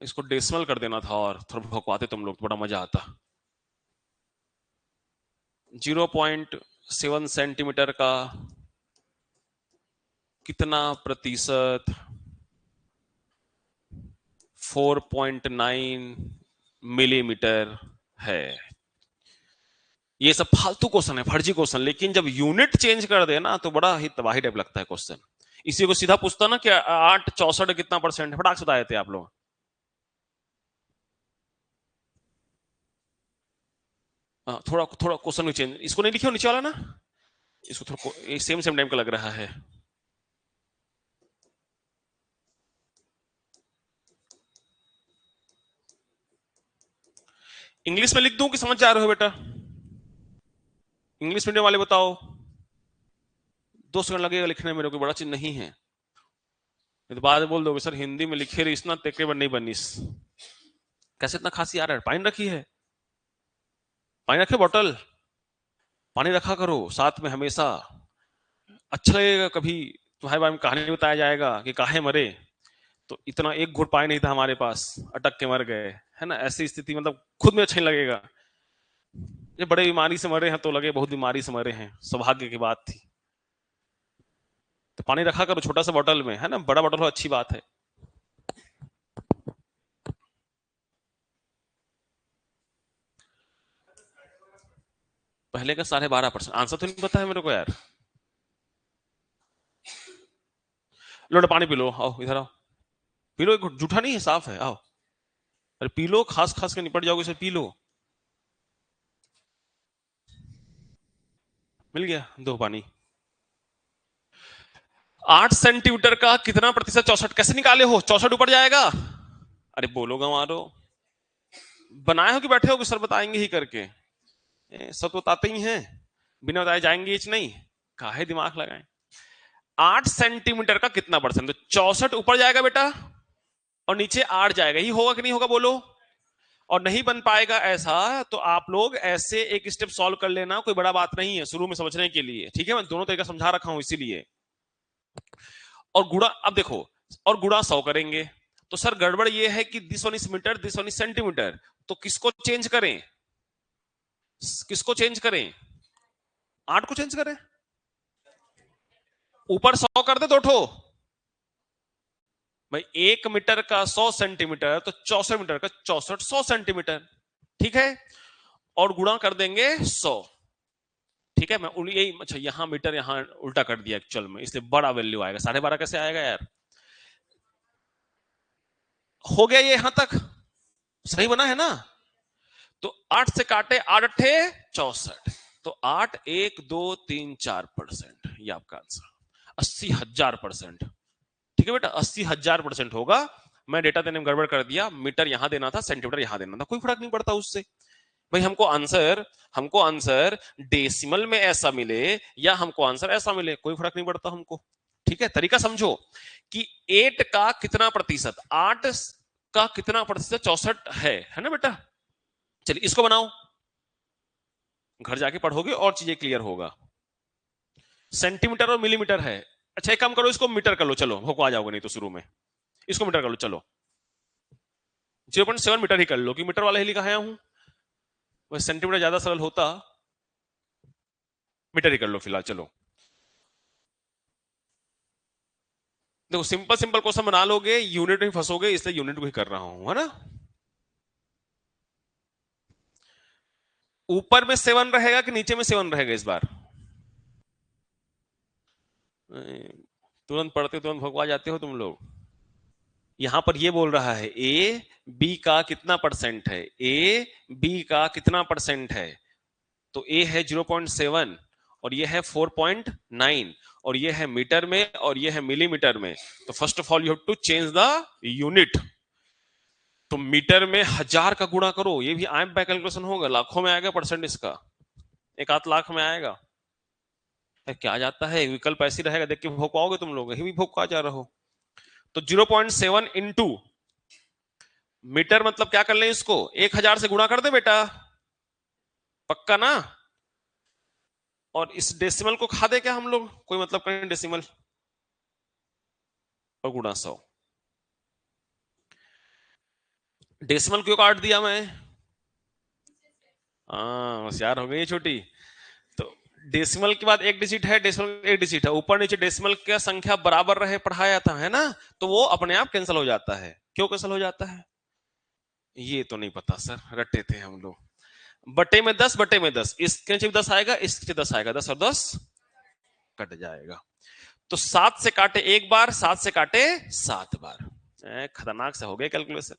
इसको डेसिमल कर देना था और थोड़ा भौंकवाते तुम लोग तो बड़ा मजा आता। 0.7 सेंटीमीटर का कितना प्रतिशत 4.9 मिलीमीटर है? ये सब फालतू क्वेश्चन है, फर्जी क्वेश्चन, लेकिन जब यूनिट चेंज कर दे ना तो बड़ा ही तबाही टाइप लगता है क्वेश्चन। इसी को सीधा पूछता ना कि 8 64 कितना परसेंट है, फटाक से बता देते आप लोग। थोड़ा थोड़ा क्वेश्चन में चेंज, इसको नहीं लिखे हो नीचे वाला ना, इसको थोड़ा सेम सेम टाइम का लग रहा है। इंग्लिश में लिख दूं कि समझ जा रहे हो बेटा? इंग्लिश मीडियम वाले बताओ। 2 सेकंड लगेगा लिखने में, मेरे को बड़ा चीज नहीं है, तो बाद में बोल दोगे सर हिंदी में लिखे रही इतना तेकरे बन नहीं बनीस। कैसे इतना खांसी आ रहा है? पानी रखी है? पानी रखे बॉटल, पानी रखा करो साथ में हमेशा। अच्छा लगेगा कभी तुम्हारे बारे में कहानी बताया जाएगा कि काहे मरे, तो इतना एक घूंट पानी नहीं था हमारे पास, अटक के मर गए, है ना? ऐसी स्थिति मतलब खुद में अच्छा नहीं लगेगा। ये बड़े बीमारी से मरे हैं तो लगे बहुत बीमारी से मरे हैं, सौभाग्य की बात थी। तो पानी रखा करो छोटा सा बॉटल में, है ना? बड़ा बॉटल हो अच्छी बात है। पहले का 12.5%। आंसर तो नहीं पता है मेरे को यार। लो पानी पी लो, आओ इधर आओ, पी लो, एक जूठा नहीं है, साफ है, आओ। अरे पी लो, खास खास के निपट जाओगे, इसे पी लो। मिल गया, दो पानी। 8 सेंटीमीटर का कितना प्रतिशत 64? कैसे निकाले हो? 64 ऊपर जाएगा? अरे बोलो गंवारो, बनाए हो कि बैठे हो कि सर बताएंगे ही करके? सब तो बताते ही हैं, बिना बताए जाएंगे ही नहीं, काहे दिमाग लगाएं। 8 सेंटीमीटर का कितना परसेंट? तो 64 ऊपर जाएगा बेटा, और नीचे 8 जाएगा, ही होगा कि नहीं होगा बोलो? और नहीं बन पाएगा ऐसा तो आप लोग ऐसे एक स्टेप सॉल्व कर लेना, कोई बड़ा बात नहीं है शुरू में समझने के लिए, ठीक है? मैं दोनों तरीका समझा रखा हूं इसीलिए। और गुणा, अब देखो, और गुणा 100 करेंगे तो सर गड़बड़ ये है कि this one is metre, this one is centimetre, तो किसको चेंज करें? किसको चेंज करें? 8 को चेंज करें, ऊपर 100 कर दे दो ठो भाई। 1 मीटर का 100 सेंटीमीटर तो 64 मीटर का 64 100 सेंटीमीटर, ठीक है? और गुणा कर देंगे 100, ठीक है? मैं यही, अच्छा यहां मीटर यहां उल्टा कर दिया एक्चुअल में, इसलिए बड़ा वैल्यू आएगा। 12.5 कैसे आएगा यार? हो गया ये यहां तक सही बना है ना? तो 8 से काटे 8 अट्ठे 64, तो 8 1 2 3 4%, ये आपका आंसर 80,000%, ठीक है बेटा? 80,000% होगा। मैं डेटा देने में गड़बड़ कर दिया, मीटर यहां देना था, सेंटीमीटर यहां देना था, कोई फर्क नहीं पड़ता उससे भाई। हमको आंसर डेसिमल में ऐसा मिले या हमको आंसर ऐसा मिले, कोई फर्क नहीं पड़ता हमको, ठीक है? तरीका समझो कि 8 का कितना प्रतिशत, 8 का कितना प्रतिशत 64 है ना बेटा? चलिए इसको बनाओ, घर जाके पढ़ोगे और चीजें क्लियर होगा। सेंटीमीटर और मिलीमीटर है। अच्छा एक काम करो, इसको मीटर कर लो, चलो भोको आ जाओगे नहीं तो शुरू में। इसको मीटर कर लो, चलो 0.7 मीटर ही कर लो, कि मीटर वाला ही लिखा है हूं, वह सेंटीमीटर ज्यादा सरल होता, मीटर ही कर लो फिलहाल। चलो देखो, सिंपल सिंपल क्वेश्चन बना लोगे, यूनिट में फंसोगे, इसलिए यूनिट को ही कर रहा हूं, है ना? ऊपर में 7 रहेगा कि नीचे में 7 रहेगा इस बार? तुरंत पढ़ते तुरंत भगवा जाते हो तुम लोग। यहां पर ये बोल रहा है ए बी का कितना परसेंट है, ए बी का कितना परसेंट है? तो ए है 0.7 और ये है 4.9 और ये है मीटर में और ये है मिलीमीटर में। तो first of all you have to change the unit. तो मीटर में 1000 का गुणा करो, ये भी आई एम बाय कैलकुलेशन होगा, लाखों में आएगा परसेंट इसका, 1 लाख में आएगा। क्या जाता है, विकल्प ऐसी रहेगा, देख के भोग पाओगे तुम लोग, यही भी भोग पा जा रहे हो। तो 0.7 इंटू मीटर मतलब क्या कर ले, इसको 1000 से गुणा कर दे बेटा, पक्का ना? और इस डेसिमल को खा दे क्या हम लोग, कोई मतलब करें डेसिमल और गुणा 100। डेसिमल क्यों काट दिया मैं? हाँ होशियार हो गई छोटी। तो डेसिमल के बाद एक डिजिट है, डेसिमल एक डिजिट है, ऊपर नीचे डेसिमल का संख्या बराबर रहे पढ़ाया था, है ना? तो वो अपने आप कैंसिल हो जाता है। क्यों कैंसिल हो जाता है ये तो नहीं पता सर, रटे थे हम लोग। बटे में 10, बटे में 10, इसके नीचे 10 आएगा, इसके नीचे 10 आएगा, 10 और 10 कट जाएगा। तो 7 से काटे एक बार, 7 से काटे 7 बार। खतरनाक से हो गए कैलकुलेशन।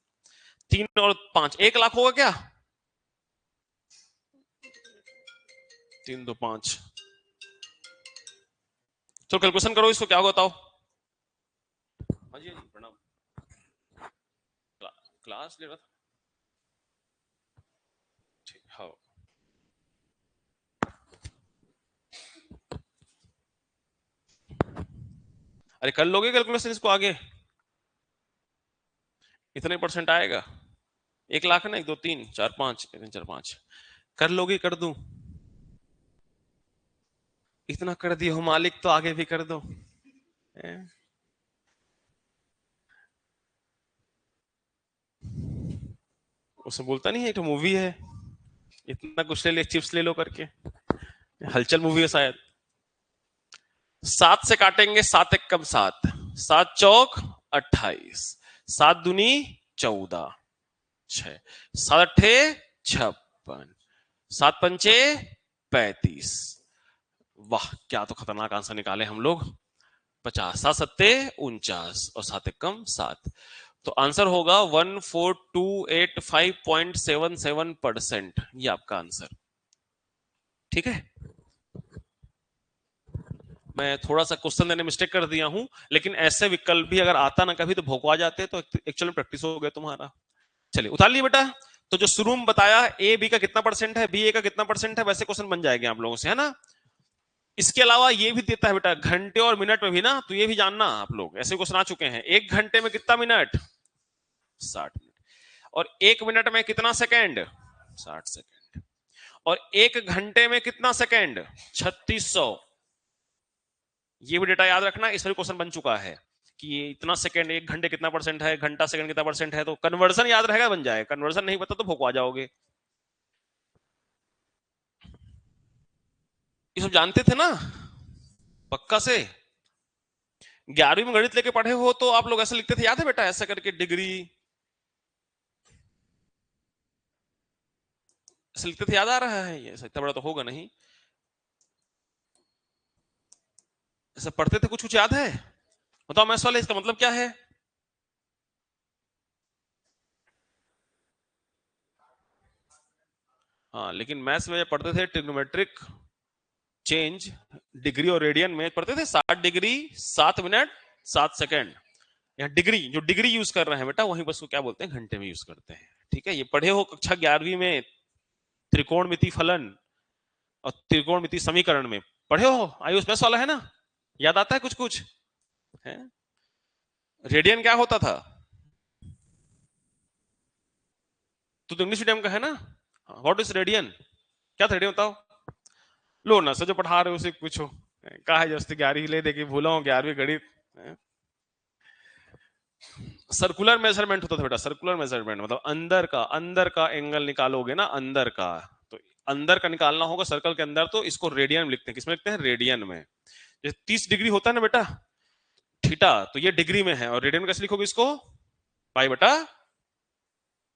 3 और 5 1 लाख होगा क्या? 3 2 5, तो कैलकुलेशन करो इसको, क्या होगा बताओ? हाँ जी प्रणाम, क्लास ले रहा था। ठीक, हाँ अरे कर लोगे कैलकुलेशन इसको आगे? इतने परसेंट आएगा, 1 लाख है ना, 1 2 3 4 5, 1 3 4 5 कर लोगे? कर दूं? इतना कर दिए हो मालिक तो आगे भी कर दो। उसे बोलता नहीं है एक तो मूवी है, इतना कुछ ले ले चिप्स ले लो करके, हलचल मूवी है शायद। 7 से काटेंगे, 7 एक कम 7, 7 चौक 28, 7 दूनी 14, 6, 7 अट्ठे 56, 7 पंचे 35। वाह क्या तो खतरनाक आंसर निकाले हम लोग, 50, 7 सत्ते 49 और 7 एक कम 7। तो आंसर होगा 14285.77%, ये आपका आंसर, ठीक है? मैं थोड़ा सा क्वेश्चन देने मिस्टेक कर दिया हूं, लेकिन ऐसे विकल्प भी अगर आता ना कभी तो भोंकवा जाते, तो एक्चुअली प्रैक्टिस हो गया तुम्हारा। चलिए उतार लिए बेटा। तो जो शुरू में बताया ए बी का कितना परसेंट है, बी ए का कितना परसेंट है, वैसे क्वेश्चन बन जाएंगे आप लोगों से, है ना? इसके अलावा ये भी देता है बेटा घंटे और मिनट में भी ना, तो ये भी जानना आप लोग, ऐसे क्वेश्चन आ चुके हैं। 1 घंटे में कितना मिनट? 60 मिनट। और 1 मिनट में कितना सेकेंड? 60 सेकेंड। और 1 घंटे में कितना सेकेंड? 3600। ये भी डेटा याद रखना, इस पर क्वेश्चन बन चुका है कि ये इतना सेकंड 1 घंटे कितना परसेंट है, घंटा सेकंड कितना परसेंट है, तो कन्वर्जन याद रहेगा, बन जाए। कन्वर्जन नहीं पता तो भोकवा जाओगे। ये सब जानते थे ना पक्का से? 11वीं में गणित लेके पढ़े हो तो आप लोग ऐसे लिखते थे, याद है बेटा? ऐसा करके डिग्री ऐसे लिखते थे, याद आ रहा है? ये इतना बड़ा तो होगा नहीं। ऐसा पढ़ते थे, कुछ कुछ याद है? बताओ मैथ्स वाले, इसका मतलब क्या है? हाँ, लेकिन मैथ्स में जब पढ़ते थे ट्रिग्नोमेट्रिक चेंज डिग्री और रेडियन में पढ़ते थे 60 डिग्री 7 मिनट 7 सेकेंड। यहाँ डिग्री, जो डिग्री यूज कर रहे हैं बेटा, वहीं बस को क्या बोलते हैं, घंटे में यूज करते हैं। ठीक है, ये पढ़े हो कक्षा 11वीं में त्रिकोणमिति फलन और त्रिकोणमिति समीकरण में पढ़े हो। आयुष मैथ्स वाला है ना, याद आता है कुछ कुछ है? रेडियन क्या होता था? तो इंग्लिश मीडियम का है ना? What is radian? क्या था रेडियन बताओ? लो ना सर, जो पढ़ा रहे हो उसे पूछो। कहा है जस्ट 11वीं ले दे के भूला हूं 11वीं गणित। सर्कुलर मेजरमेंट होता था बेटा, सर्कुलर मेजरमेंट मतलब अंदर का एंगल निकालोगे ना, अंदर का, तो अंदर का निकालना होगा सर्कल के अंदर, तो इसको रेडियन लिखते हैं। किसमें लिखते हैं? रेडियन में। जैसे 30 डिग्री होता है ना बेटा, थीटा, तो ये डिग्री में है, और रेडियन में कैसे लिखोगे इसको? पाई बटा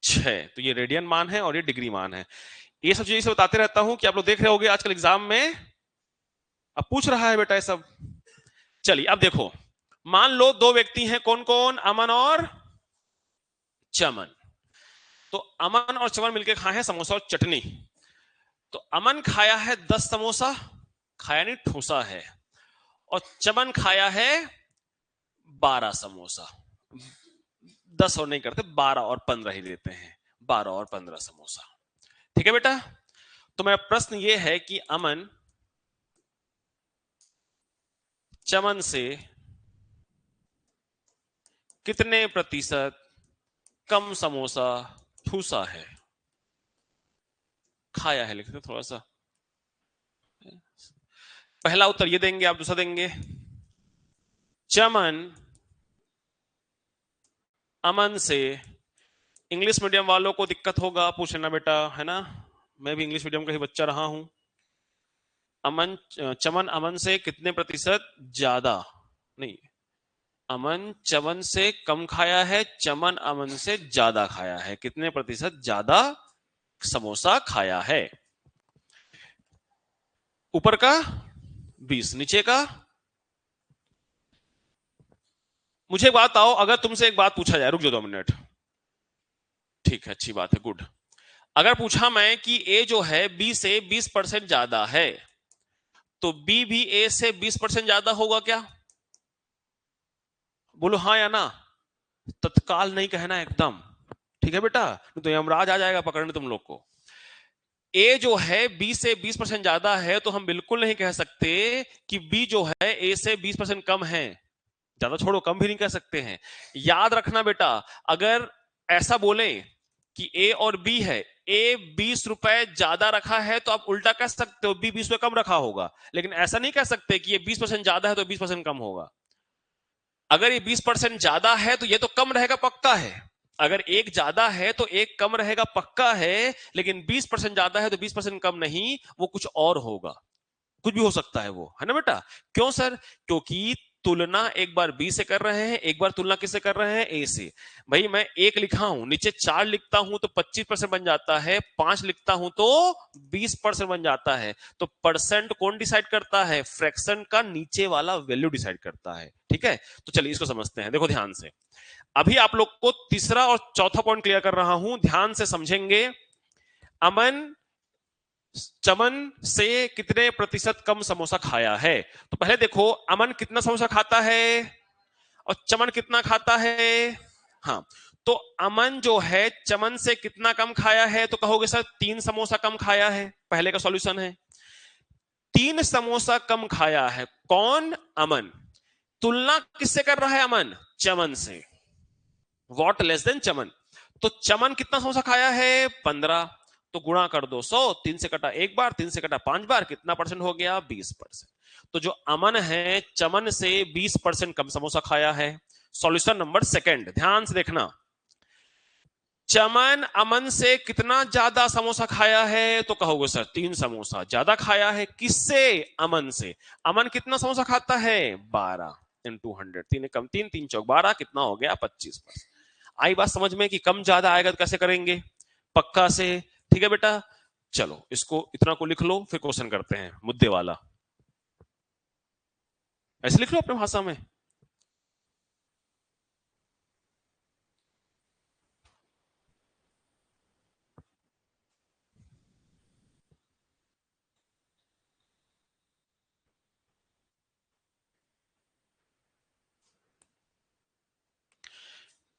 6। तो ये रेडियन मान है और ये डिग्री मान है। ये सब चीजें बताते रहता हूं कि आप लोग देख रहे होगे आजकल एग्जाम में अब पूछ रहा है बेटा ये सब। चलिए अब देखो, मान लो 2 व्यक्ति हैं, कौन कौन? अमन और चमन। तो अमन और चमन मिलकर खाए हैं समोसा और चटनी। तो अमन खाया है 10 समोसा, खाया नहीं, ठूसा है। और चमन खाया है 12 समोसा। 10 और नहीं करते, 12 और 15 ही देते हैं, 12 और 15 समोसा। ठीक है बेटा? तो मेरा प्रश्न यह है कि अमन चमन से कितने प्रतिशत कम समोसा ठूसा है, खाया है? लिखते थोड़ा सा। पहला उत्तर ये देंगे, आप दूसरा देंगे। चमन अमन से, इंग्लिश मीडियम वालों को दिक्कत होगा, पूछ लेना बेटा, है ना? मैं भी इंग्लिश मीडियम का ही बच्चा रहा हूं। चमन अमन से कितने प्रतिशत ज्यादा, नहीं, अमन चमन से कम खाया है, चमन अमन से ज्यादा खाया है। कितने प्रतिशत ज्यादा समोसा खाया है? ऊपर का 20, नीचे का। मुझे एक बात आओ, अगर तुमसे एक बात पूछा जाए, रुक जाओ 2 मिनट। ठीक है, अच्छी बात है, गुड। अगर पूछा मैं कि ए जो है बी से 20% ज्यादा है, तो बी भी ए से 20% ज्यादा होगा क्या? बोलो हाँ या ना। तत्काल नहीं कहना एकदम, ठीक है बेटा? तो यमराज आ जाएगा पकड़ने तुम लोग को। ए जो है बी से 20% ज्यादा है, तो हम बिल्कुल नहीं कह सकते कि बी जो है ए से 20% कम है। ज्यादा छोड़ो, कम भी नहीं कह सकते हैं। याद रखना बेटा, अगर ऐसा बोले कि ए और बी है, ए 20 रुपए ज्यादा रखा है, तो आप उल्टा कह सकते हो बी 20 रुपए कम रखा होगा। लेकिन ऐसा नहीं कह सकते कि ये 20% ज्यादा है तो 20% कम होगा। अगर ये 20% ज्यादा है तो ये तो कम रहेगा पक्का है। अगर एक ज्यादा है तो एक कम रहेगा पक्का है। लेकिन 20% ज्यादा है तो 20% कम नहीं, वो कुछ और होगा, कुछ भी हो सकता है वो, है ना बेटा? क्यों सर? क्योंकि तुलना एक बार बी से कर रहे हैं, एक बार तुलना किससे कर रहे हैं? ए से। भाई मैं 1 लिखा हूं, नीचे 4 लिखता हूं तो 25% बन जाता है, 5 लिखता हूं तो 20% बन जाता है। तो परसेंट कौन डिसाइड करता है? फ्रैक्शन का नीचे वाला वैल्यू डिसाइड करता है। ठीक है, तो चलिए इसको समझते हैं। देखो ध्यान से, अभी आप लोग को तीसरा और चौथा पॉइंट क्लियर कर रहा हूं, ध्यान से समझेंगे। अमन चमन से कितने प्रतिशत कम समोसा खाया है? तो पहले देखो, अमन कितना समोसा खाता है और चमन कितना खाता है? हाँ, तो अमन जो है चमन से कितना कम खाया है? तो कहोगे सर 3 समोसा कम खाया है। पहले का सॉल्यूशन है, 3 समोसा कम खाया है। कौन? अमन। तुलना किससे कर रहा है अमन? चमन से। वॉट लेस देन चमन। तो चमन कितना समोसा खाया है? 15। तो गुणा कर दो 100, 3 से कटा एक बार, 3 से कटा 5 बार, कितना परसेंट हो गया? 20%। तो जो अमन है चमन से 20% कम समोसा खाया है। सॉल्यूशन नंबर सेकंड, ध्यान से देखना। चमन अमन से कितना ज्यादा समोसा खाया है? तो कहोगे सर 3 समोसा ज्यादा खाया है। किससे? अमन से। अमन कितना समोसा खाता है? 12 इंटू 100, 3 कम 3, 3 चौक 12, कितना हो गया? 25%। आई बात समझ में कि कम ज्यादा आएगा तो कैसे करेंगे? पक्का से। ठीक है बेटा, चलो इसको इतना को लिख लो, फिर क्वेश्चन करते हैं मुद्दे वाला। ऐसे लिख लो अपने भाषा में।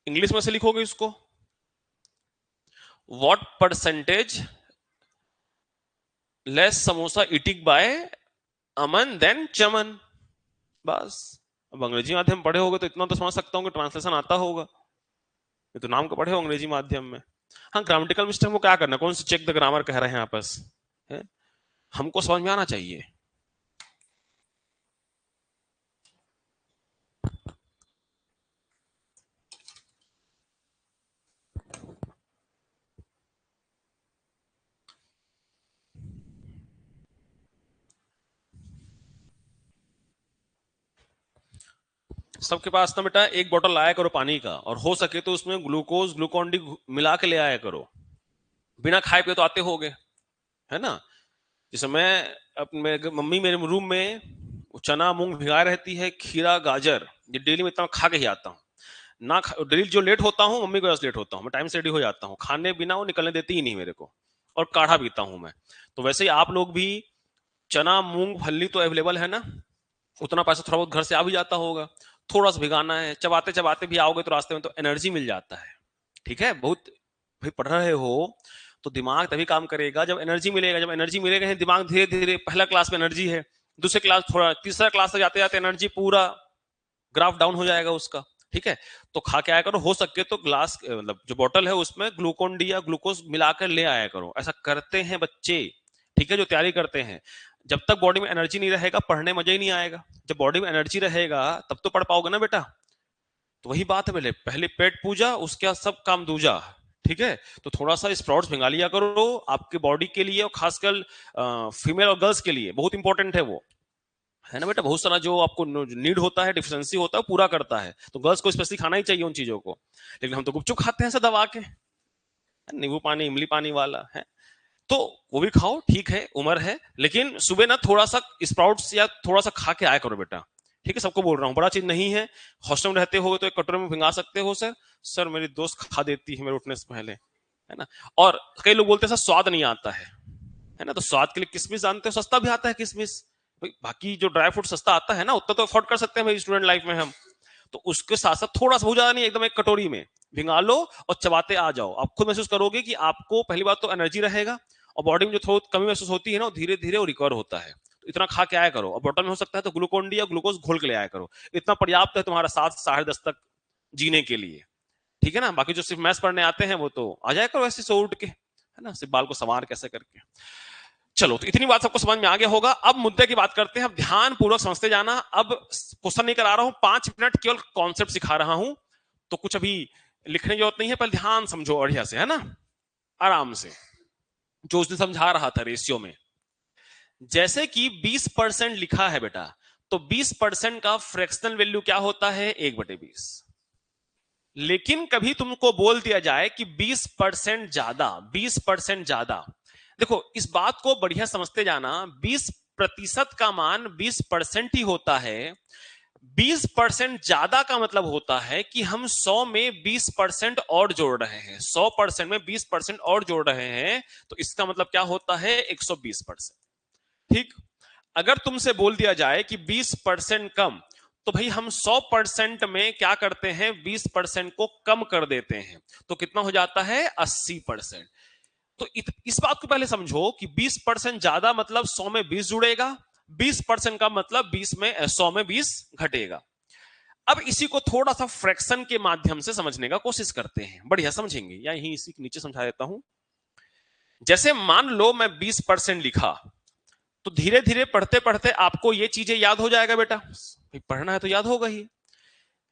इंग्लिश में से लिखोगे इसको, what percentage less samosa eating by Aman than Chaman. बस। अब अंग्रेजी माध्यम पढ़े होगे तो इतना तो समझ सकता हूँ कि ट्रांसलेशन आता होगा। ये तो नाम का पढ़े हो अंग्रेजी माध्यम में। हाँ, ग्रामेटिकल मिस्टेक को क्या करना, कौन सी चेक द ग्रामर कह रहे हैं आपस है? हमको समझ में आना चाहिए। सबके पास ना बेटा एक बोतल लाया करो पानी का, और हो सके तो उसमें ग्लूकोज ग्लूकोन डी मिला के ले आया करो। बिना खाए पिए तो आते होगे, है ना? जैसे मैं अपने मम्मी मेरे रूम में चना मूंग भिगा रहती है, खीरा गाजर, ये डेली में इतना खा के ही आता हूँ ना। डेली जो लेट होता हूँ मम्मी को वजह से लेट होता हूँ, मैं टाइम से रेडी हो जाता हूँ, खाने बिना वो निकलने देती ही नहीं मेरे को। और काढ़ा पीता हूँ मैं। तो वैसे ही आप लोग भी चना मूंग फली तो अवेलेबल है ना, उतना पैसा थोड़ा बहुत घर से आ भी जाता होगा। थोड़ा सा भिगाना है, चबाते चबाते भी आओगे तो रास्ते में तो एनर्जी मिल जाता है। ठीक है, बहुत भाई पढ़ रहे हो तो दिमाग तभी काम करेगा जब एनर्जी मिलेगा। जब एनर्जी मिलेगा दिमाग धीरे धीरे, पहला क्लास में एनर्जी है, दूसरे क्लास थोड़ा, तीसरा क्लास तक जाते जाते एनर्जी पूरा ग्राफ डाउन हो जाएगा उसका। ठीक है, तो खा के आया करो, हो सके तो ग्लास मतलब जो बोतल है उसमें ग्लूकोन डी या ग्लूकोज मिलाकर ले आया करो। ऐसा करते हैं बच्चे, ठीक है, जो तैयारी करते हैं। जब तक बॉडी में एनर्जी नहीं रहेगा पढ़ने मजा ही नहीं आएगा। जब बॉडी में एनर्जी रहेगा तब तो पढ़ पाओगे ना बेटा। तो वही बात है, पहले पहले पेट पूजा उसके बाद सब काम दूजा। ठीक है, तो थोड़ा सा स्प्राउट्स भिंगा लिया करो आपके बॉडी के लिए, और खासकर फीमेल और गर्ल्स के लिए बहुत इंपॉर्टेंट है वो, है ना बेटा? बहुत सारा जो आपको नीड होता है, डिफिशिएंसी होता है, पूरा करता है। तो गर्ल्स को स्पेशली खाना ही चाहिए उन चीजों को। लेकिन हम तो गुपचुप खाते हैं ऐसा दबा के, नींबू पानी इमली पानी वाला है। तो वो भी खाओ, ठीक है, उम्र है। लेकिन सुबह ना थोड़ा सा स्प्राउट्स या थोड़ा सा खा के आया करो बेटा। ठीक है, सबको बोल रहा हूँ, बड़ा चीज नहीं है। हॉस्टल में रहते हो तो एक कटोरे में भिंगा सकते हो। सर सर मेरी दोस्त खा देती है मेरे उठने से पहले, है ना? और कई लोग बोलते हैं सर स्वाद नहीं आता है ना? तो स्वाद के लिए किसमिस जानते हो, सस्ता भी आता है किसमिस। बाकी जो ड्राई फ्रूट सस्ता आता है ना, उतना तो अफोर्ड कर सकते हैं भाई स्टूडेंट लाइफ में हम। तो उसके साथ साथ थोड़ा सा, बहुत ज्यादा नहीं, एकदम एक कटोरी में भिंगा लो और चबाते आ जाओ। आप खुद महसूस करोगे कि आपको पहली बात तो एनर्जी रहेगा, और बॉडी में जो थोड़ी कमी महसूस होती है ना, धीरे धीरे वो रिकवर होता है। तो इतना खा के आया करो, और बॉटल में हो सकता है तो ग्लूकोन डी या ग्लूकोज घोल के ले आया करो। इतना पर्याप्त है तुम्हारा 7 साढ़े 10 तक जीने के लिए। ठीक है ना? बाकी जो सिर्फ मैथ्स पढ़ने आते हैं वो तो आ जाया करो ऐसे सो उठ के, है ना, सिर्फ बाल को संवार कैसे करके। चलो, तो इतनी बात सबको समझ में आ गया होगा। अब मुद्दे की बात करते हैं, अब ध्यान पूर्वक समझते जाना। अब क्वेश्चन नहीं करा रहा हूं, 5 मिनट केवल कॉन्सेप्ट सिखा रहा हूं, तो कुछ अभी लिखने की जरूरत नहीं है। पहले ध्यान समझो बढ़िया से, है ना, आराम से। जो उसने समझा रहा था रेशियो में, जैसे कि 20% लिखा है बेटा, तो 20% का फ्रैक्शनल वैल्यू क्या होता है? 1/20। लेकिन कभी तुमको बोल दिया जाए कि 20% ज्यादा, 20% ज्यादा, देखो इस बात को बढ़िया समझते जाना। 20% का मान 20% ही होता है। 20% ज्यादा का मतलब होता है कि हम 100 में 20% और जोड़ रहे हैं, 100% में 20% और जोड़ रहे हैं, तो इसका मतलब क्या होता है? 120%। ठीक, अगर तुमसे बोल दिया जाए कि 20% कम, तो भाई हम 100% में क्या करते हैं? 20% को कम कर देते हैं, तो कितना हो जाता है? 80%। तो इस बात को पहले समझो कि 20% ज्यादा मतलब 100 में 20 जुड़ेगा, 20% का मतलब 20 में 100 में 20 घटेगा। अब इसी को थोड़ा सा फ्रैक्शन के माध्यम से समझने का कोशिश करते हैं, बढ़िया समझेंगे, या यही इसी के नीचे समझा देता हूं। जैसे मान लो मैं 20% लिखा, तो धीरे धीरे पढ़ते पढ़ते आपको ये चीजें याद हो जाएगा बेटा, पढ़ना है तो याद होगा ही।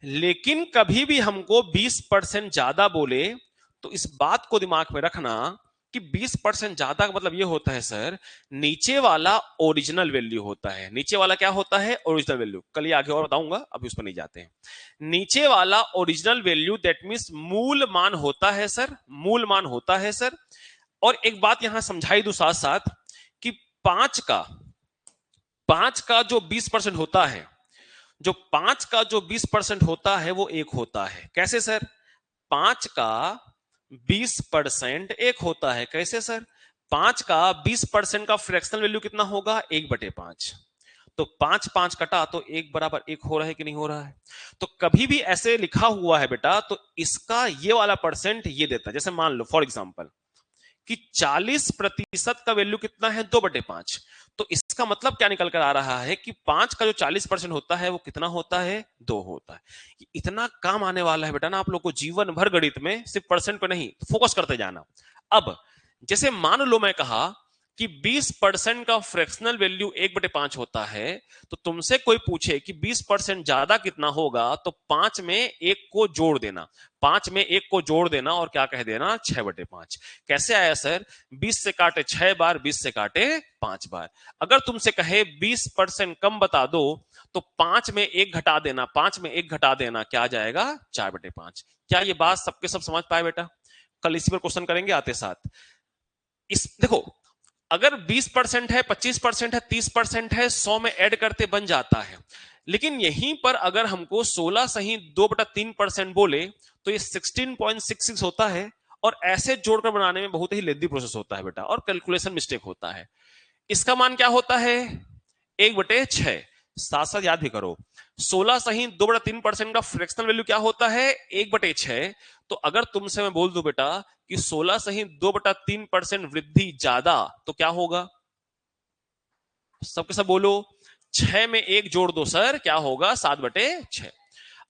लेकिन कभी भी हमको 20% ज्यादा बोले तो इस बात को दिमाग में रखना कि 20% ज्यादा का मतलब ये होता है सर, नीचे वाला ओरिजिनल वैल्यू होता है। नीचे वाला क्या होता है? Original value. कल ही आगे और बताऊंगा, अभी उस पर नहीं जाते हैं। नीचे वाला ओरिजिनल वैल्यू, दैट मीन्स मूल मान होता है सर, मूल मान होता है सर। और एक बात यहां समझाई दू साथ साथ कि पांच का पांच का जो 20% होता है, जो 5 का जो 20% होता है वो एक होता है। कैसे सर? 5 का 20% एक होता है। कैसे सर? 5 का 20% का फ्रैक्शनल वैल्यू कितना होगा? 1/5। तो 5 5 कटा तो 1 = 1 हो रहा है कि नहीं हो रहा है? तो कभी भी ऐसे लिखा हुआ है बेटा तो इसका ये वाला परसेंट ये देता है। जैसे मान लो फॉर एग्जाम्पल कि 40% का वैल्यू कितना है? 2/5। तो इसका मतलब क्या निकल कर आ रहा है कि 5 का जो 40% होता है वो कितना होता है? 2 होता है। इतना काम आने वाला है बेटा ना आप लोग को जीवन भर गणित में, सिर्फ परसेंट पे नहीं, फोकस करते जाना। अब जैसे मान लो मैं कहा कि 20% का फ्रैक्शनल वैल्यू 1/5 होता है, तो तुमसे कोई पूछे कि 20% ज्यादा कितना होगा, तो 5 में 1 को जोड़ देना, 5 में 1 को जोड़ देना और क्या कह देना? 6/5। कैसे आया सर? 20 से काटे 6 बार, 20 से काटे 5 बार। अगर तुमसे कहे 20% कम बता दो, तो 5 में 1 घटा देना, 5 में 1 घटा देना, क्या आ जाएगा? 4/5। क्या ये बात सबके सब समझ पाए बेटा? कल इसी पर क्वेश्चन करेंगे आते साथ। इस देखो, अगर 20% है, 25% है, 30% है, 100 में ऐड करते बन जाता है। लेकिन यहीं पर अगर हमको 16 सही 2/3% बोले तो ये 16.66 होता है। और ऐसे जोड़कर बनाने में बहुत ही लेंदी प्रोसेस होता है बेटा, और कैलकुलेशन मिस्टेक होता है। इसका मान क्या होता है? 1/6। साथ साथ याद भी करो, 16 सही 2/3% का फ्रैक्शनल वैल्यू क्या होता है? 1/6। तो अगर तुमसे मैं बोल दूं बेटा कि 16 सही 2/3% वृद्धि ज्यादा, तो क्या होगा? सबके सब बोलो। 6 में 1 जोड़ दो सर, क्या होगा? 7/6।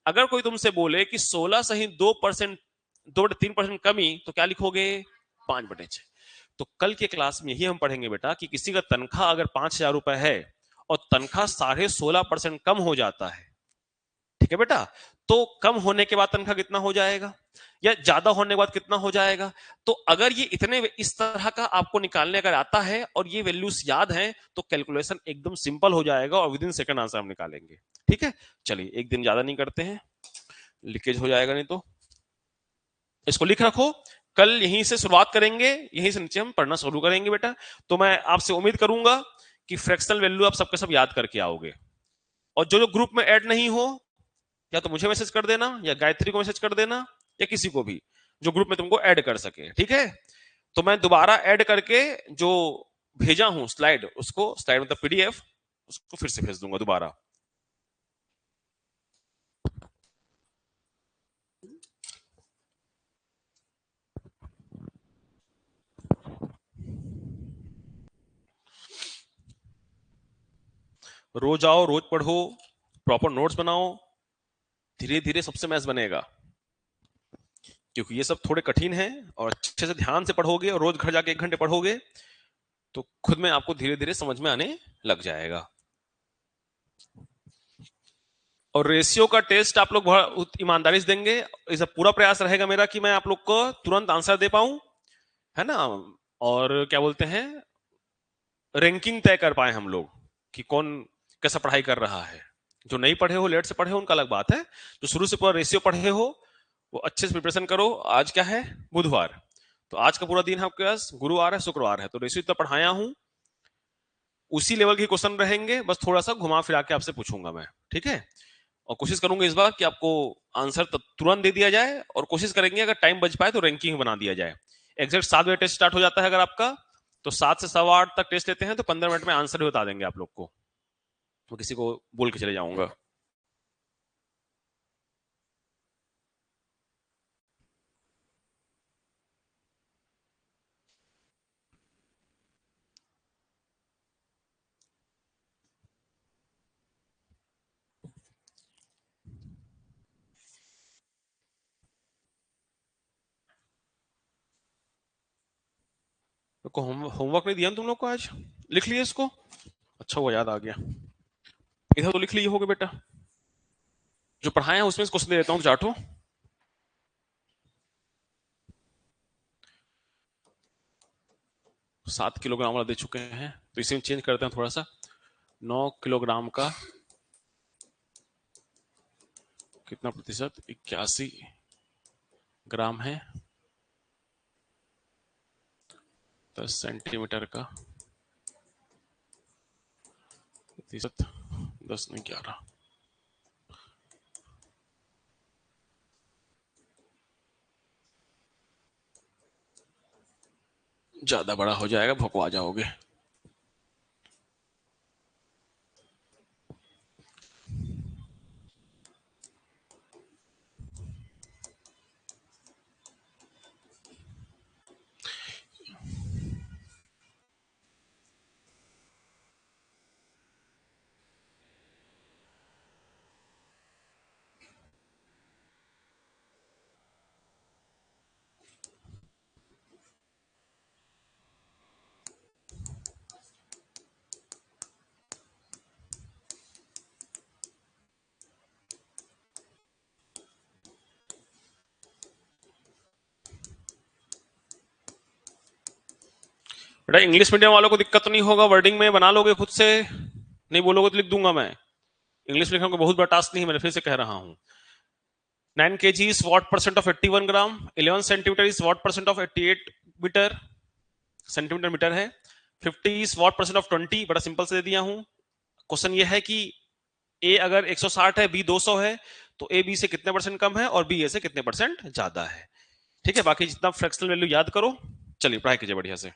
अगर कोई तुमसे बोले कि 16 सही 2% कमी, तो क्या लिखोगे? 5/6। तो कल के क्लास में यही हम पढ़ेंगे बेटा कि किसी का तनख्वाह अगर 5,000 रुपए है और तनख्वाह 16.5% कम हो जाता है, ठीक है बेटा, तो कम होने के बाद तनख्वाह कितना हो जाएगा, या ज्यादा होने के बाद कितना हो जाएगा? तो अगर ये इतने इस तरह का आपको निकालने अगर आता है और ये वैल्यूज याद हैं, तो कैलकुलेशन एकदम सिंपल हो जाएगा और विद इन सेकंड आंसर हम निकालेंगे। ठीक है, चलिए एक दिन ज्यादा नहीं करते हैं, लीकेज हो जाएगा नहीं तो। इसको लिख रखो, कल यहीं से शुरुआत करेंगे, यहीं से नीचे हम पढ़ना शुरू करेंगे बेटा। तो मैं आपसे उम्मीद करूंगा कि फ्रैक्शनल वैल्यू आप सबके सब याद करके आओगे। और जो जो ग्रुप में ऐड नहीं हो, या तो मुझे मैसेज कर देना, या गायत्री को मैसेज कर देना, या किसी को भी जो ग्रुप में तुमको ऐड कर सके। ठीक है, तो मैं दोबारा ऐड करके जो भेजा हूं स्लाइड, उसको स्लाइड मतलब पीडीएफ, उसको फिर से भेज दूंगा दोबारा। रोज आओ, रोज पढ़ो, प्रॉपर नोट्स बनाओ, धीरे धीरे सबसे मैथ बनेगा। क्योंकि ये सब थोड़े कठिन हैं, और अच्छे से ध्यान से पढ़ोगे और रोज घर जाके 1 घंटे पढ़ोगे तो खुद में आपको धीरे धीरे समझ में आने लग जाएगा। और रेशियो का टेस्ट आप लोग बहुत ईमानदारी से देंगे, इस पूरा प्रयास रहेगा मेरा कि मैं आप लोग को तुरंत आंसर दे पाऊं, है ना। और क्या बोलते हैं, रैंकिंग तय कर पाए हम लोग कि कौन कैसा पढ़ाई कर रहा है। जो नहीं पढ़े हो, लेट से पढ़े हो, उनका अलग बात है। जो शुरू से पूरा रेशियो पढ़े हो, वो अच्छे से प्रिपरेशन करो। आज क्या है? बुधवार। तो आज का पूरा दिन आपके पास गुरुवार है, शुक्रवार है, तो रेशियो इतना पढ़ाया हूं, उसी लेवल के क्वेश्चन रहेंगे, बस थोड़ा सा घुमा फिरा के आपसे पूछूंगा मैं। ठीक है, और कोशिश करूंगा इस बार कि आपको आंसर तुरंत दे दिया जाए, और कोशिश करेंगे अगर टाइम बच पाए तो रैंकिंग बना दिया जाए। एग्जैक्ट 7 बजे टेस्ट स्टार्ट हो जाता है अगर आपका, तो 7 से 8:15 तक टेस्ट लेते हैं, तो 15 मिनट में आंसर भी बता देंगे आप लोग को। मैं किसी को बोल के चले जाऊंगा। को होमवर्क नहीं दिया ना तुम लोग को आज? लिख लिए इसको? अच्छा वो याद आ गया। इधर तो लिख लिए होगे बेटा, जो पढ़ाए हैं उसमें से क्वेश्चन दे देता हूँ, चाटो। 7 किलोग्राम वाला दे चुके हैं, तो इसे चेंज करते हैं थोड़ा सा। 9 किलोग्राम का कितना प्रतिशत? 81 ग्राम है। 10 सेंटीमीटर का प्रतिशत 10 नहीं 11। ज्यादा बड़ा हो जाएगा, भुकवा जाओगे। बेटा इंग्लिश मीडियम वालों को दिक्कत तो नहीं होगा? वर्डिंग में बना लोगे खुद से? नहीं बोलोगे तो लिख दूंगा मैं। इंग्लिश लिखने को बहुत बड़ा टास्क नहीं है, मैं फिर से कह रहा हूं। 9 kg is what percent of 81 gram. 11 centimetre is what percent of 88 मीटर। सेंटीमीटर मीटर है। 50 is what percent of 20। बड़ा सिंपल से दे दिया हूं। क्वेश्चन ये है कि ए अगर 160 है, बी 200 है, तो ए बी से कितने परसेंट कम है और बी ए से कितने परसेंट ज्यादा है। ठीक है, बाकी जितना फ्रैक्शनल वैल्यू याद करो। चलिए पढ़ाई कीजिए बढ़िया से।